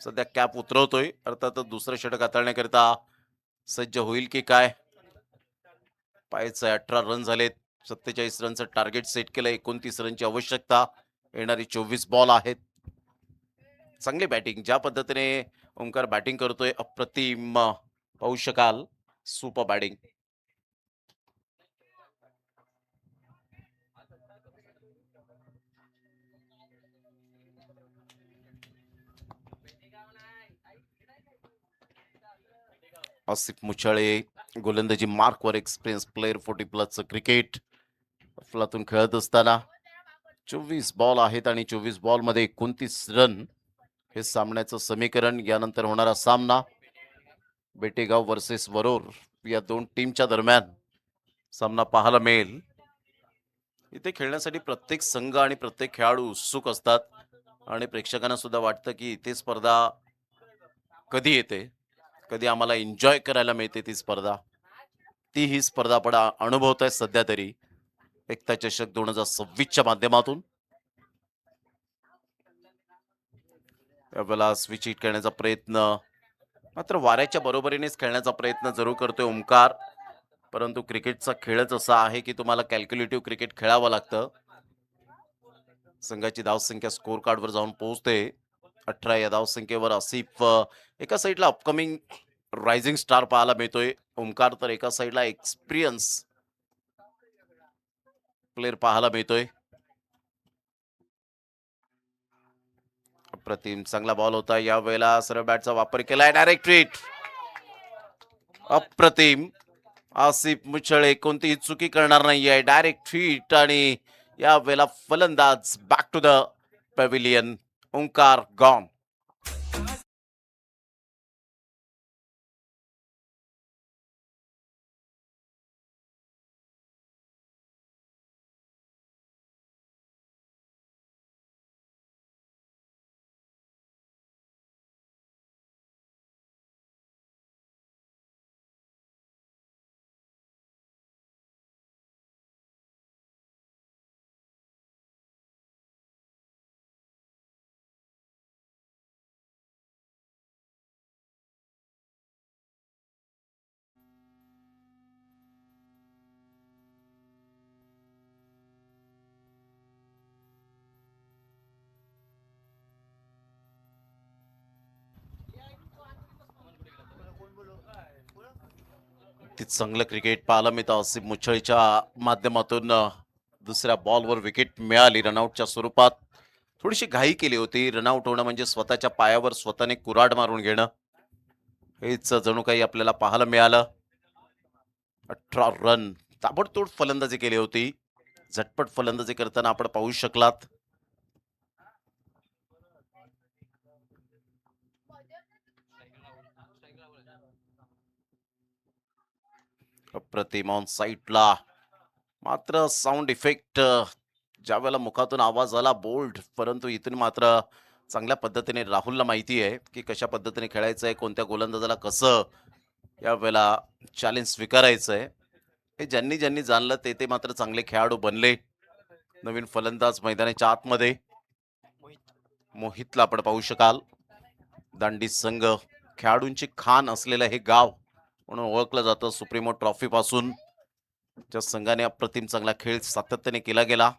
सध्या कॅप उतरवतोय. अर्थातच दुसरं षटक हाताळण्याकरिता सज्ज होईल की काय पाहायचं. 18 रन झालेत. 47 रनचं टार्गेट सेट केलं. 29 रनची आवश्यकता. येणारी 24 बॉल आहेत. चांगली बॅटिंग. ज्या पद्धतीने ओमकार बॅटिंग करतोय अप्रतिम पाहू शकाल. Super batting. आसिफ मुच्छाळे गोलंदाजी मार्कवर, एक्सपिरियन्स प्लेअर, 40 प्लसचं क्रिकेट अफलातून खेळत असताना 24 बॉल आहेत आणि 24 बॉल मध्ये 29 रन हे सामन्याचं समीकरण. यानंतर होणारा सामना बेटेगाव वर्सेस वरोर या दोन टीमच्या दरम्यान सामना पाहायला मिळेल. इथे खेळण्यासाठी प्रत्येक संघ आणि प्रत्येक खेळाडू उत्सुक असतात आणि प्रेक्षकांना सुद्धा वाटतं की इथे स्पर्धा कधी येते, कधी आम्हाला एन्जॉय करायला मिळते ती स्पर्धा. ती ही स्पर्धा आपण अनुभवत आहे सध्या तरी एकता चषक 2026च्या माध्यमातून. यावेळेला स्विच हिट करण्याचा प्रयत्न, मात्र वाऱ्याच्या बरोबरीनेच खेळण्याचा प्रयत्न जरूर करतोय ओमकार. परंतु क्रिकेटचा खेळच असा आहे की तुम्हाला कॅल्क्युलेटिव्ह क्रिकेट खेळावं लागतं. संघाची धावसंख्या स्कोर कार्डवर जाऊन पोहोचते 18. या धावसंख्येवर आसिफ एका साईडला अपकमिंग रायझिंग स्टार पाहायला मिळतोय. ओमकार तर एका साईडला एक्सपिरियन्स प्लेअर पाहायला मिळतोय. अप्रतिम चांगला बॉल होता. यावेळेला सरळ बॅटचा वापर केलाय. Direct hit. अप्रतिम. आसिफ मुच्छळे कोणतीही चुकी करणार नाहीये. डायरेक्ट हिट आणि यावेळेला फलंदाज back to the pavilion. Omkar gone. अगदी चांगलं क्रिकेट पाहायला मिळतं आसिफ मुच्छळीच्या माध्यमातून. दुसऱ्या बॉलवर विकेट मिळाली रनआउटच्या स्वरूपात. थोडीशी घाई केली होती. रनआउट होणं म्हणजे स्वतःच्या पायावर स्वतःने कुऱ्हाड मारून घेणं, हेच जणू काही आपल्याला पाहायला मिळालं. 18 रन ताबडतोब फलंदाजी केली होती. झटपट फलंदाजी करताना आपण पाहू शकलात. अप्रतिम ऑन साईडला. मात्र साऊंड इफेक्ट ज्या वेळेला मुखातून आवाज आला बोल्ड, परंतु इथून मात्र चांगल्या पद्धतीने राहुलला माहिती आहे की कशा पद्धतीने खेळायचं आहे, कोणत्या गोलंदाजाला कसं या वेळेला चॅलेंज स्वीकारायचं आहे. हे ज्यांनी ज्यांनी जाणलं ते ते मात्र चांगले खेळाडू बनले. नवीन फलंदाज मैदानाच्या आतमध्ये मोहितला आपण पाहू शकाल. दांडी संघ खेळाडूंची खाण असलेलं हे गाव म्हणून ओळखलं जातं. सुप्रीमो ट्रॉफी पासून ज्या संघाने अप्रतिम चांगला खेळ सातत्याने केला गेला.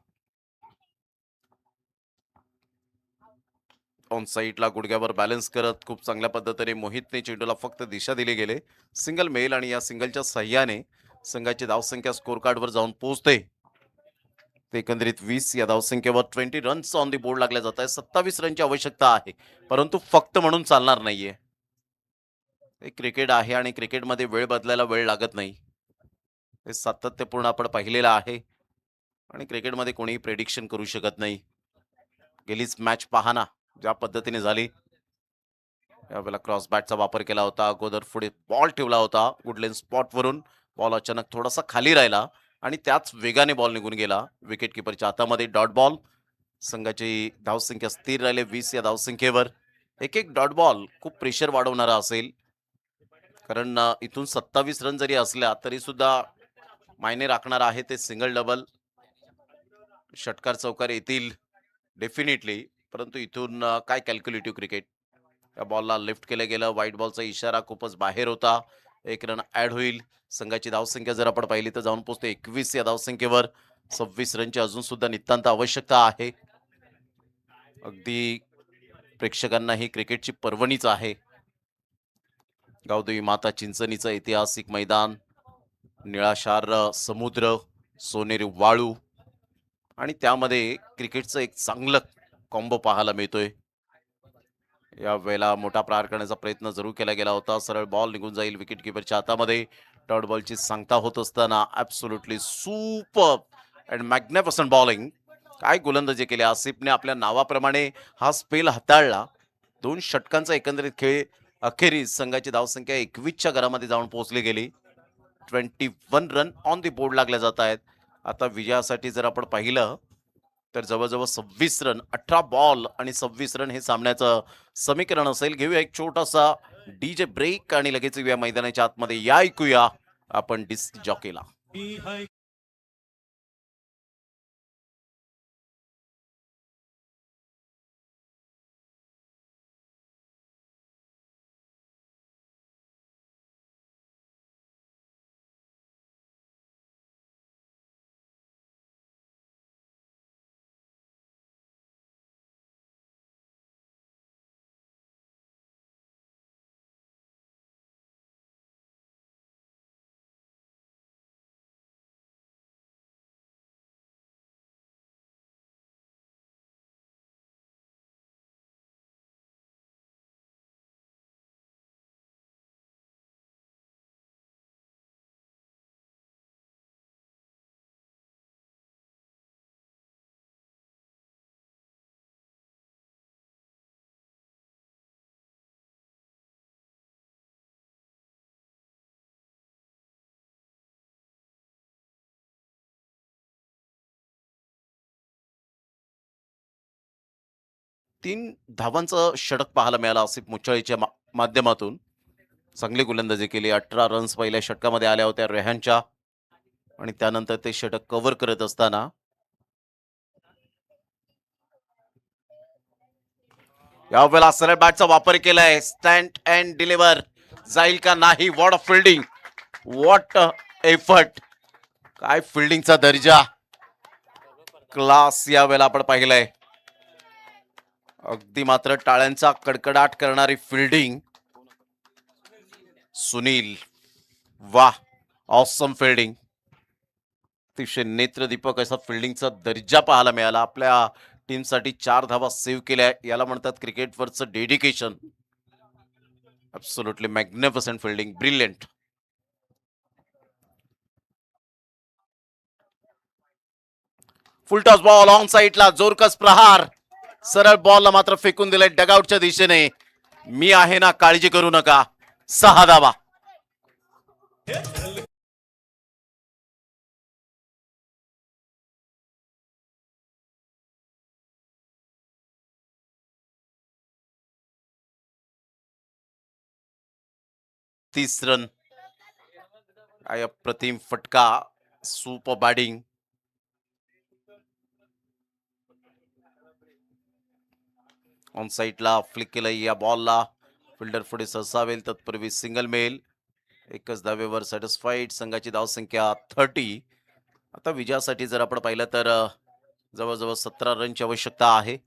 ऑन साईडला गुडघ्यावर बॅलन्स करत खूप चांगल्या पद्धतीने मोहितने चेंडूला फक्त दिशा दिली गेले. सिंगल मेल आणि या सिंगलच्या सहाय्याने संघाची धावसंख्या स्कोर कार्डवर जाऊन पोहोचते. ते एकंदरीत 20 या धावसंख्येवर 20 रन्स ऑन दी बोर्ड लागल्या जात आहे. 27 रनची आवश्यकता आहे, परंतु फक्त म्हणून चालणार नाहीये. हे क्रिकेट आहे आणि क्रिकेटमध्ये वेळ बदलायला वेळ लागत नाही. हे सातत्यपूर्ण आपण पाहिलेलं आहे आणि क्रिकेटमध्ये कोणीही प्रेडिक्शन करू शकत नाही. गेलीच मॅच पहा ना ज्या पद्धतीने झाली. यावेळेला क्रॉस बॅटचा वापर केला होता. अगोदर पुढे बॉल ठेवला होता वुडलेन स्पॉटवरून. बॉल अचानक थोडासा खाली राहिला आणि त्याच वेगाने बॉल निघून गेला. विकेट किपरच्या हातामध्ये डॉट बॉल. संघाची धावसंख्या स्थिर राहिले 20 या धावसंख्येवर. एक एक डॉट बॉल खूप प्रेशर वाढवणारा असेल, कारण इथून 27 रन जरी असल्या तरी सुद्धा मायने राखणार आहे ते सिंगल डबल. षटकार चौकार येतील डेफिनेटली, परंतु इथून काय कॅल्क्युलेटिव्ह क्रिकेट. या बॉलला लिफ्ट केलं गेलं. व्हाईट बॉलचा इशारा खूपच बाहेर होता. एक रन ऍड होईल. संघाची धावसंख्या जर आपण पाहिली तर जाऊन पोहोचते 21 या धावसंख्येवर. 26 रनची अजून सुद्धा नितांत आवश्यकता आहे. अगदी प्रेक्षकांना ही क्रिकेटची पर्वणीच आहे. गावदेवी माता चिंचणीचं ऐतिहासिक मैदान, निळाशार समुद्र, सोनेरी वाळू आणि त्यामध्ये क्रिकेटचं एक चांगलं कॉम्बो पाहायला मिळतोय. या वेळेला मोठा प्रहार करण्याचा प्रयत्न जरूर केला गेला होता. सरळ बॉल निघून जाईल विकेट किपरच्या हातामध्ये. डॉट बॉलची सांगता होत असताना absolutely super and magnificent bowling. काय गोलंदाजी केली आसिफने. आपल्या नावाप्रमाणे हा स्पेल हाताळला. 2 षटकांचा एकंदरीत खेळ. अखेरीस संघाची धावसंख्या 21च्या घरामध्ये जाऊन पोहोचली गेली. 21 रन ऑन दी बोर्ड लागल्या जात आहेत. आता विजयासाठी जर आपण पाहिलं तर जवळजवळ 26 रन, 18 बॉल आणि 26 रन हे सामन्याचं समीकरण असेल. घेऊया एक छोटासा डीजे ब्रेक आणि लगेच येऊया मैदानाच्या आतमध्ये. या ऐकूया आपण डिस्क जॉकीला. तीन धावांचं षटक पाहायला मिळालं आसिफ मुच्छळीच्या माध्यमातून. चांगली गोलंदाजी केली. 18 रन्स पहिल्या षटकामध्ये आल्या होत्या रेहानच्या आणि त्यानंतर ते षटक कव्हर करत असताना यावेळेला सरळ बॅटचा वापर केलाय. स्टँड अँड डिलिव्हर जाईल का नाही. What a fielding, what effort. काय फिल्डिंगचा दर्जा, क्लास यावेळेला आपण पाहिलंय. अगदी मात्र टाळ्यांचा कडकडाट करणारी फिल्डिंग. सुनील, वाह. ऑसम फिल्डिंग, अतिशय नेत्रदीपक असा फिल्डिंगचा दर्जा पाहायला मिळाला. आपल्या टीमसाठी 4 धावा सेव्ह केल्या. याला म्हणतात क्रिकेटवरचं dedication. Absolutely magnificent fielding, brilliant. Full toss ball on साईडला, जोरकस प्रहार. सरळ बॉलला मात्र फेकून दिलाय डगआउटच्या दिशेने. मी आहे ना, काळजी करू नका. 6 धावा. तीस रन. काय अप्रतिम फटका, सुपर बॅटिंग. ऑन साईडला फ्लिक केलं या बॉलला. फिल्डर पुढे सरसावेल तत्पूर्वी सिंगल मेल. एकच धावेवर सॅटिस्फाईड. संघाची धावसंख्या 30. आता विजयासाठी जर आपण पाहिलं तर जवळजवळ 17 रनची आवश्यकता आहे.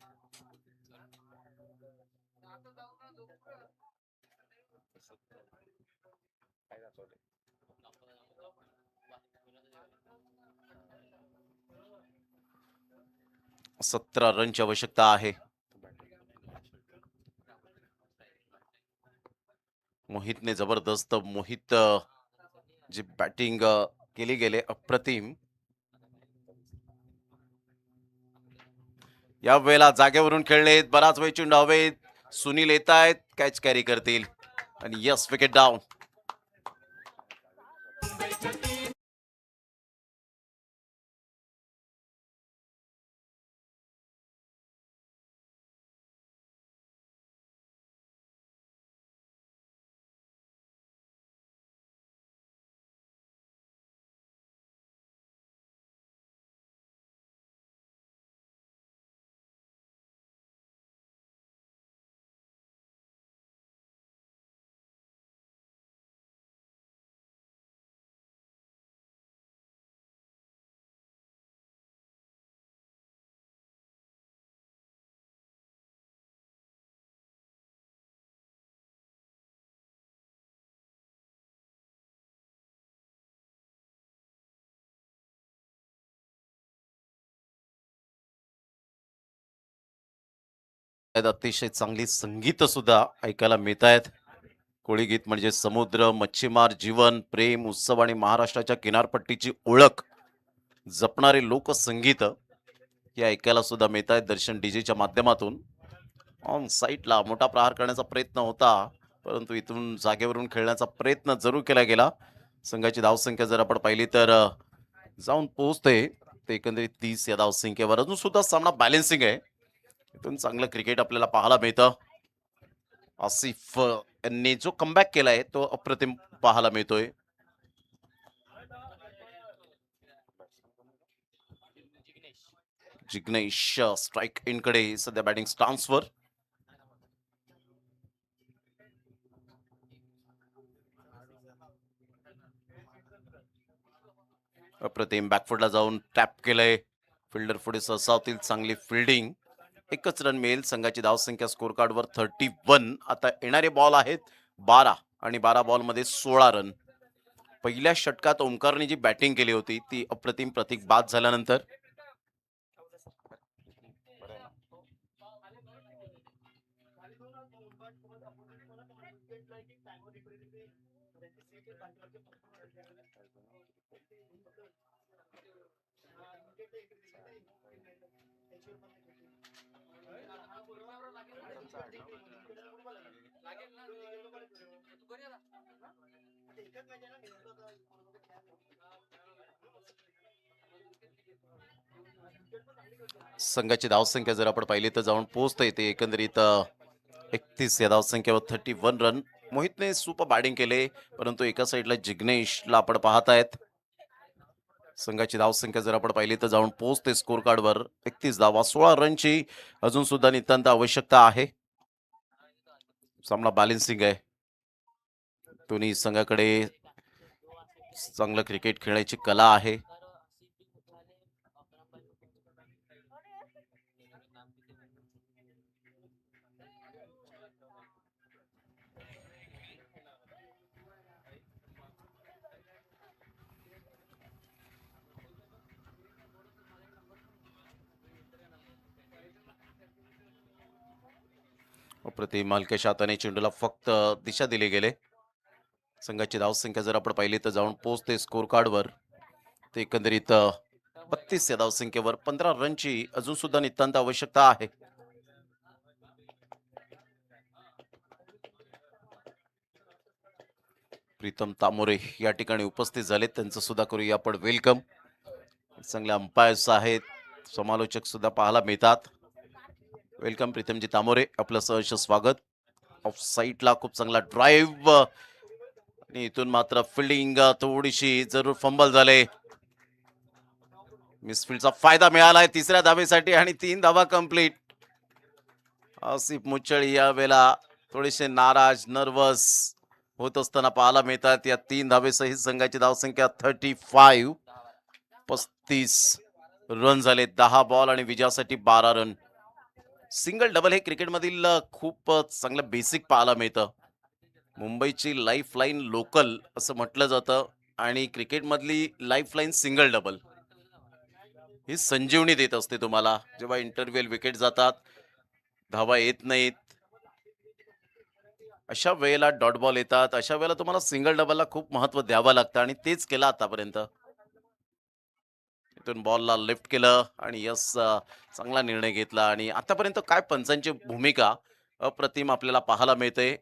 सतरा रनची आवश्यकता आहे. मोहितने जबरदस्त जी बॅटिंग केली गेले अप्रतिम. या वेळेला जागेवरून खेळलेत, बराच वेळ चेंडू हवेत. सुनील येत आहेत, कॅच कॅरी करतील आणि यस, विकेट डाऊन. अतिशय चांगली संगीत सुद्धा ऐकायला मिळत आहेत. कोळी गीत म्हणजे समुद्र, मच्छीमार जीवन, प्रेम, उत्सव आणि महाराष्ट्राच्या किनारपट्टीची ओळख जपणारे लोकसंगीत हे ऐकायला सुद्धा मिळत आहेत दर्शन डीजेच्या माध्यमातून. ऑन साईडला मोठा प्रहार करण्याचा प्रयत्न होता, परंतु इथून जागेवरून खेळण्याचा प्रयत्न जरूर केला गेला. संघाची धावसंख्या जर आपण पाहिली तर जाऊन पोहोचते ते एकंदरीत 30 या धावसंख्येवर. अजून सुद्धा सामना बॅलेन्सिंग आहे. इथून चांगलं क्रिकेट आपल्याला पाहायला मिळतं. आसिफ यांनी जो कमबॅक केलाय तो अप्रतिम पाहायला मिळतोय. जिग्नेश स्ट्राईक इन कडे सध्या बॅटिंग स्टान्सवर. अप्रतिम बॅकफुटला जाऊन टॅप केलंय. फिल्डर पुढे सरसावतील, चांगली फिल्डिंग. एकच रन मिळेल. संघाची धावसंख्या स्कोर कार्डवर 31. आता येणारे बॉल आहेत 12 आणि 12 बॉल मध्ये 16 रन. पहिल्या षटकात ओंकारने जी बॅटिंग केली होती ती अप्रतिम. प्रतीक बाद झाल्यानंतर संघाची धावसंख्या जर आपण पाहिली तर जाऊन पोहोचते ते एकंदरीत 31 या धावसंख्येवर 31 रन. मोहितने सुपर बॅटिंग केले, परंतु एका साईडला जिग्नेशला आपण पाहतायत. संघाची धावसंख्या जर आपण पाहिली तर जाऊन पोहोचते स्कोर कार्डवर 31 धावा. 16 रनची अजून सुद्धा नितांत आवश्यकता आहे. सामना बॅलेन्सिंग आहे. दोन्ही संघाकडे चांगलं क्रिकेट खेळण्याची कला आहे. अप्रतिम हलक्याशा हाताने चेंडूला फक्त दिशा दिली गेले. संघाची धावसंख्या जर आपण पाहिली तर जाऊन पोहोचते स्कोर कार्डवर. ते एकंदरीत 32 या धावसंख्येवर 15 रनची अजून सुद्धा नितांत आवश्यकता आहे. प्रीतम तामोरे या ठिकाणी उपस्थित झाले, त्यांचं सुद्धा करूया आपण वेलकम. चांगले अंपायर्स आहेत, समालोचक सुद्धा पाहायला मिळतात. वेलकम प्रीतमजी तामोरे, आपलं सहर्ष स्वागत. ऑफ साईडला खूप चांगला ड्राईव्ह आणि इथून मात्र फिल्डिंग थोडीशी जरूर फंबल झाले. मिसफिल्डचा फायदा मिळालाय तिसऱ्या धावेसाठी आणि 3 धावा कंप्लीट. आसिफ मुच्छळी यावेळेला थोडेसे नाराज नर्वस होत असताना पाहायला मिळतात. या 3 धावेसहित संघाची धावसंख्या 35 रन झाले. 10 बॉल आणि विजयासाठी 12 रन. सिंगल डबल हे क्रिकेटमधील खूप चांगलं बेसिक पाहायला मिळतं. मुंबईची लाईफ लाईन लोकल असं म्हटलं जातं आणि क्रिकेटमधली लाईफ लाईन सिंगल डबल ही संजीवनी देत असते तुम्हाला. जेव्हा इंटरव्हेल विकेट जातात, धावा येत नाहीत, अशा वेळेला डॉट बॉल येतात, अशा वेळेला तुम्हाला सिंगल डबलला खूप महत्व द्यावं लागतं आणि तेच केलं आतापर्यंत. इथून बॉलला लिफ्ट केलं आणि यस चांगला निर्णय घेतला. आणि आतापर्यंत काय पंचांची भूमिका अप्रतिम आपल्याला पाहायला मिळते.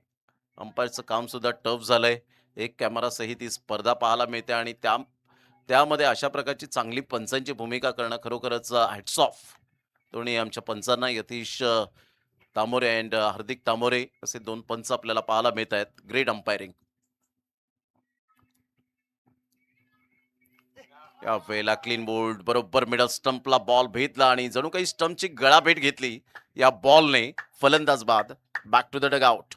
अंपायरचं काम सुद्धा टफ झालंय. एक कॅमेरा सहित ही स्पर्धा पाहायला मिळते आणि त्यामध्ये अशा प्रकारची चांगली पंचांची भूमिका करणं खरोखरच हॅट्स ऑफ. दोन्ही आमच्या पंचांना यतीश तामोरे अँड हार्दिक तामोरे असे 2 पंच आपल्याला पाहायला मिळत आहेत. Great umpiring. या वेळेला क्लीन बोल्ड बरोबर मिडल स्टंपला बॉल भेटला आणि जणू काही स्टंपची गळाभेट घेतली या बॉलने. फलंदाज बाद. Back to the dugout.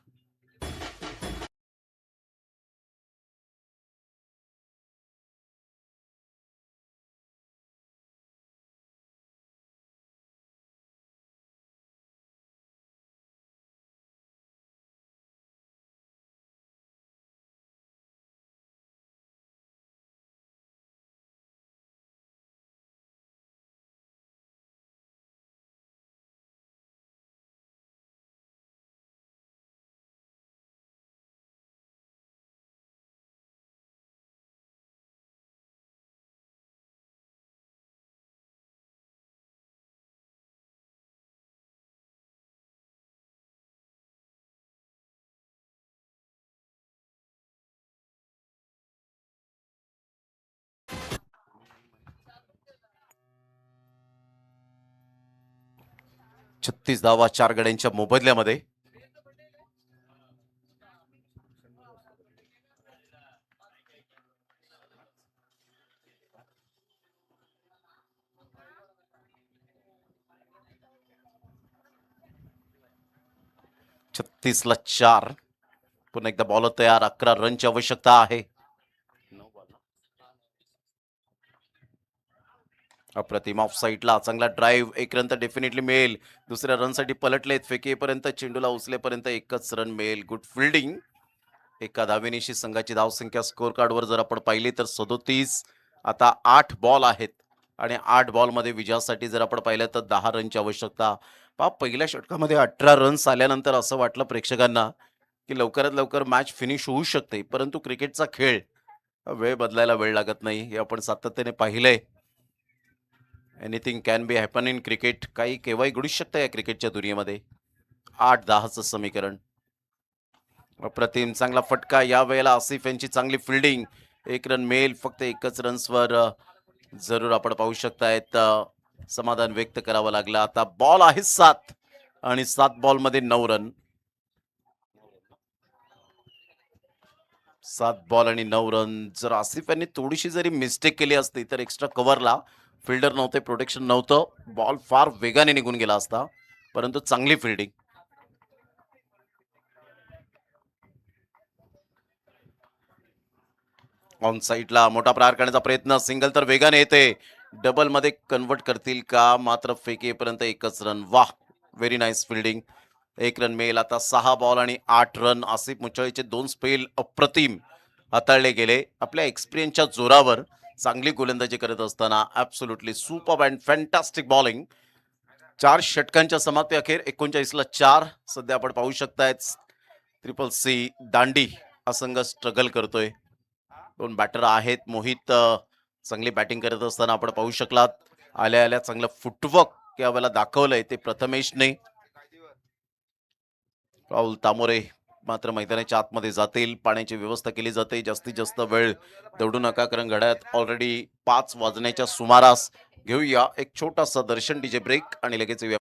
छत्तीस धावा 4 गड्यांच्या मोबदल्यामध्ये. ला 4. पुन्हा एकदा बॉलर तयार. 11 रनची आवश्यकता आहे. अप्रतिम ऑफ साईडला चांगला ड्राईव्ह. 1 रन तर डेफिनेटली मिळेल. दुसऱ्या रनसाठी पलटलेत. फेकेपर्यंत चेंडूला उचलेपर्यंत एकच रन मिळेल. Good fielding. एका धावेनिशी संघाची धावसंख्या स्कोर कार्डवर जर आपण पाहिली तर 37. आता 8 बॉल आहेत आणि 8 बॉलमध्ये विजयासाठी जर आपण पाहिलं तर 10 रनची आवश्यकता. पहिल्या षटकामध्ये 18 रन्स आल्यानंतर असं वाटलं प्रेक्षकांना की लवकरात लवकर मॅच फिनिश होऊ शकते, परंतु क्रिकेटचा खेळ वेळ बदलायला वेळ लागत नाही. हे आपण सातत्याने पाहिलंय. Anything can be happen in cricket. काही केव्हाही घडूच शकतं या क्रिकेटच्या दुनियेमध्ये. 8-10चं समीकरण. अप्रतिम चांगला फटका. या वेळेला आसिफ यांची चांगली फिल्डिंग. 1 रन मिळेल. फक्त एकच रन्सवर जरूर आपण पाहू शकतायत समाधान व्यक्त करावं लागलं. आता बॉल आहे 7 आणि 7 बॉलमध्ये 9 रन. 7 बॉल आणि 9 रन. जर आसिफ यांनी थोडीशी जरी मिस्टेक केली असती तर एक्स्ट्रा कव्हरला फिल्डर नव्हते, प्रोटेक्शन नव्हतं, बॉल फार वेगाने निघून गेला असता, परंतु चांगली फिल्डिंग. ऑन साईडला मोठा प्रहार करण्याचा प्रयत्न. सिंगल तर वेगाने येते. डबल मध्ये कन्वर्ट करतील का? मात्र फेकेपर्यंत एकच रन. वाह, व्हेरी नाईस फिल्डिंग. 1 रन मिळेल. आता 6 बॉल आणि 8 रन. आसिफ मुच्छळीचे 2 स्पेल अप्रतिम हाताळले गेले. आपल्या एक्सपिरियन्सच्या जोरावर चांगली गोलंदाजी करत असताना absolutely super and fantastic bowling. 4 षटकांच्या समाप्ती अखेर 39ला 4. सध्या आपण पाहू शकताय ट्रिपल सी दांडी हा संघ स्ट्रगल करतोय. 2 बॅटर आहेत. मोहित चांगली बॅटिंग करत असताना आपण पाहू शकलात. आल्या आल्या चांगलं फुटवर्क यावेळेला दाखवलंय ते प्रथमेशने. राहुल तामोरे मात्र मैदानाच्या आतमध्ये जातील. पाण्याची व्यवस्था केली जाते. जास्तीत जास्त वेळ दौडू नका, कारण घड्याळात ऑलरेडी 5 वाजण्याच्या सुमारास. घेऊया एक छोटासा दर्शन डीजे ब्रेक आणि लगेच येऊया.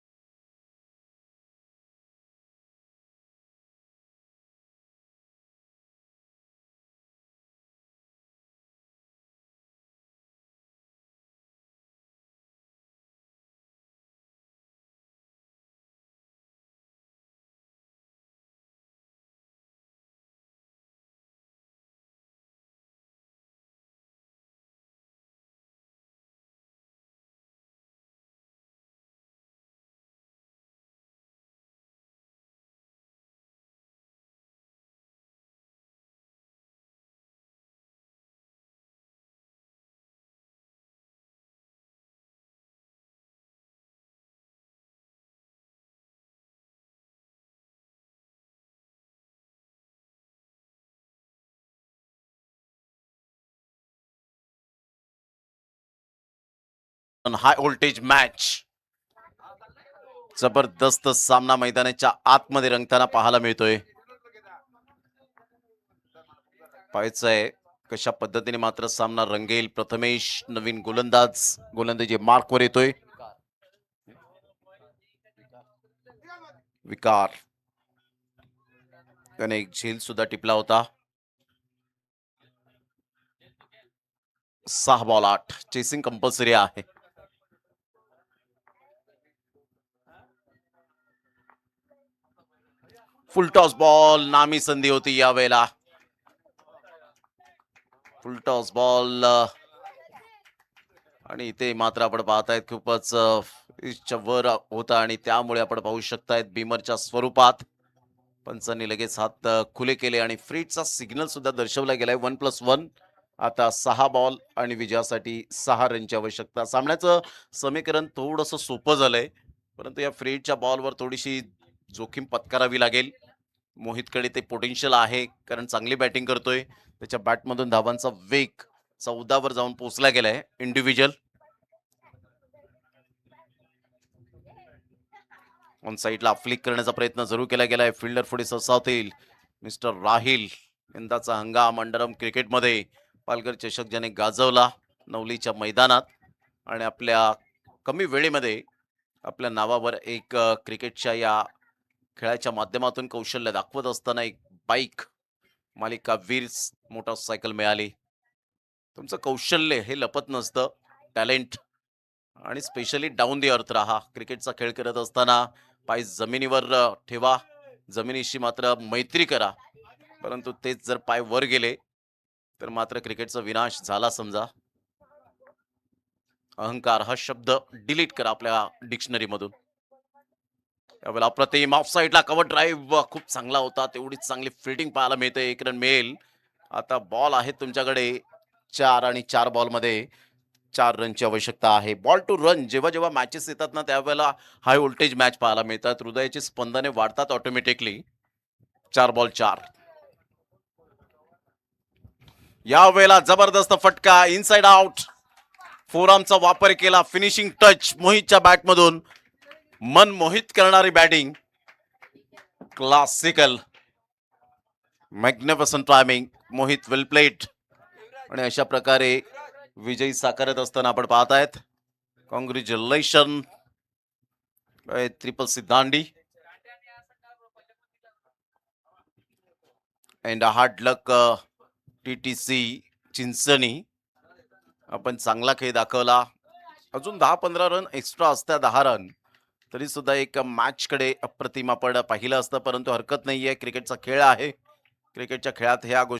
हाय व्होल्टेज मॅच, जबरदस्त सामना मैदानाच्या आतमध्ये रंगताना पाहायला मिळतोय. पाहायचंय कशा पद्धतीने मात्र सामना रंगेल. प्रथमेश नवीन गोलंदाजी मार्कवर येतोय. विकार त्याने एक झेल सुद्धा टिपला होता. 6 बॉल 8. चेसिंग कंपल्सरी आहे. फुल टॉस बॉल, नामी संधी होती यावेळेला. फुल टॉस बॉल आणि इथे मात्र आपण पाहतायत खूपच इच्छा वर होता आणि त्यामुळे आपण पाहू शकतायत बीमरच्या स्वरूपात पंचांनी लगेच हात खुले केले आणि फ्रीडचा सिग्नल सुद्धा दर्शवला गेलाय. 1+1. आता 6 बॉल आणि विजयासाठी 6 रनची आवश्यकता. सामन्याचं समीकरण थोडंसं सोपं झालंय, परंतु या फ्रीडच्या बॉलवर थोडीशी जोखीम पत्करावी लागेल. मोहितकडे ते पोटेन्शियल आहे, कारण चांगली बॅटिंग करतोय. त्याच्या बॅटमधून धावांचा वेग 14 वर जाऊन पोहोचला गेलाय इंडिव्हिज्युअल. ऑन साईडला फ्लिक करण्याचा प्रयत्न जरूर केला गेलाय. फिल्डर पुढे सरसावतील. मिस्टर राहिल, यंदाचा हंगाम अंडरआर्म क्रिकेटमध्ये पालघर चषक ज्याने गाजवला नवलीच्या मैदानात आणि आपल्या कमी वेळेमध्ये आपल्या नावावर एक क्रिकेटच्या या खेळाच्या माध्यमातून कौशल्य दाखवत असताना एक बाईक मालिका वीर मोटरसायकल मिळाली. तुमचं कौशल्य हे लपत नसतं, टॅलेंट आणि स्पेशली डाऊन दी अर्थ राहा. क्रिकेटचा खेळ करत असताना पाय जमिनीवर ठेवा, जमिनीशी मात्र मैत्री करा. परंतु तेच जर पाय वर गेले तर मात्र क्रिकेटचा विनाश झाला समजा. अहंकार हा शब्द डिलीट करा आपल्या डिक्शनरीमधून. यावेळेला अप्रतिम ऑफ साईडला कव्हर ड्राईव्ह खूप चांगला होता. तेवढीच चांगली फिल्डिंग पाहायला मिळते. 1 रन मिळेल. आता बॉल आहेत तुमच्याकडे 4 आणि 4 बॉलमध्ये 4 रनची आवश्यकता आहे. बॉल टू रन जेव्हा जेव्हा मॅचेस येतात ना, त्यावेळेला हाय व्होल्टेज मॅच पाहायला मिळतात. हृदयाची स्पंदने वाढतात ऑटोमॅटिकली. 4 बॉल 4. यावेळेला जबरदस्त फटका इनसाइड आउट. फोरआर्मचा वापर केला. फिनिशिंग टच मोहितच्या बॅटमधून. मन मोहित करणारी batting. Classical magnificent timing. Mohit well played. आणि अशा प्रकारे विजयी साकारत असताना आपण पाहतायत. Congratulation triple C Dandi and hard luck TTC Chinchani. आपण चांगला खेळ दाखवला. अजून 10-15 रन एक्स्ट्रा असत्या, 10 रन तरी सुद्धा एक मॅचकडे अप्रतिम आपण पाहिलं असतं, परंतु हरकत नाहीये. क्रिकेटचा खेळ आहे. क्रिकेटच्या खेळात ह्या गोष्टी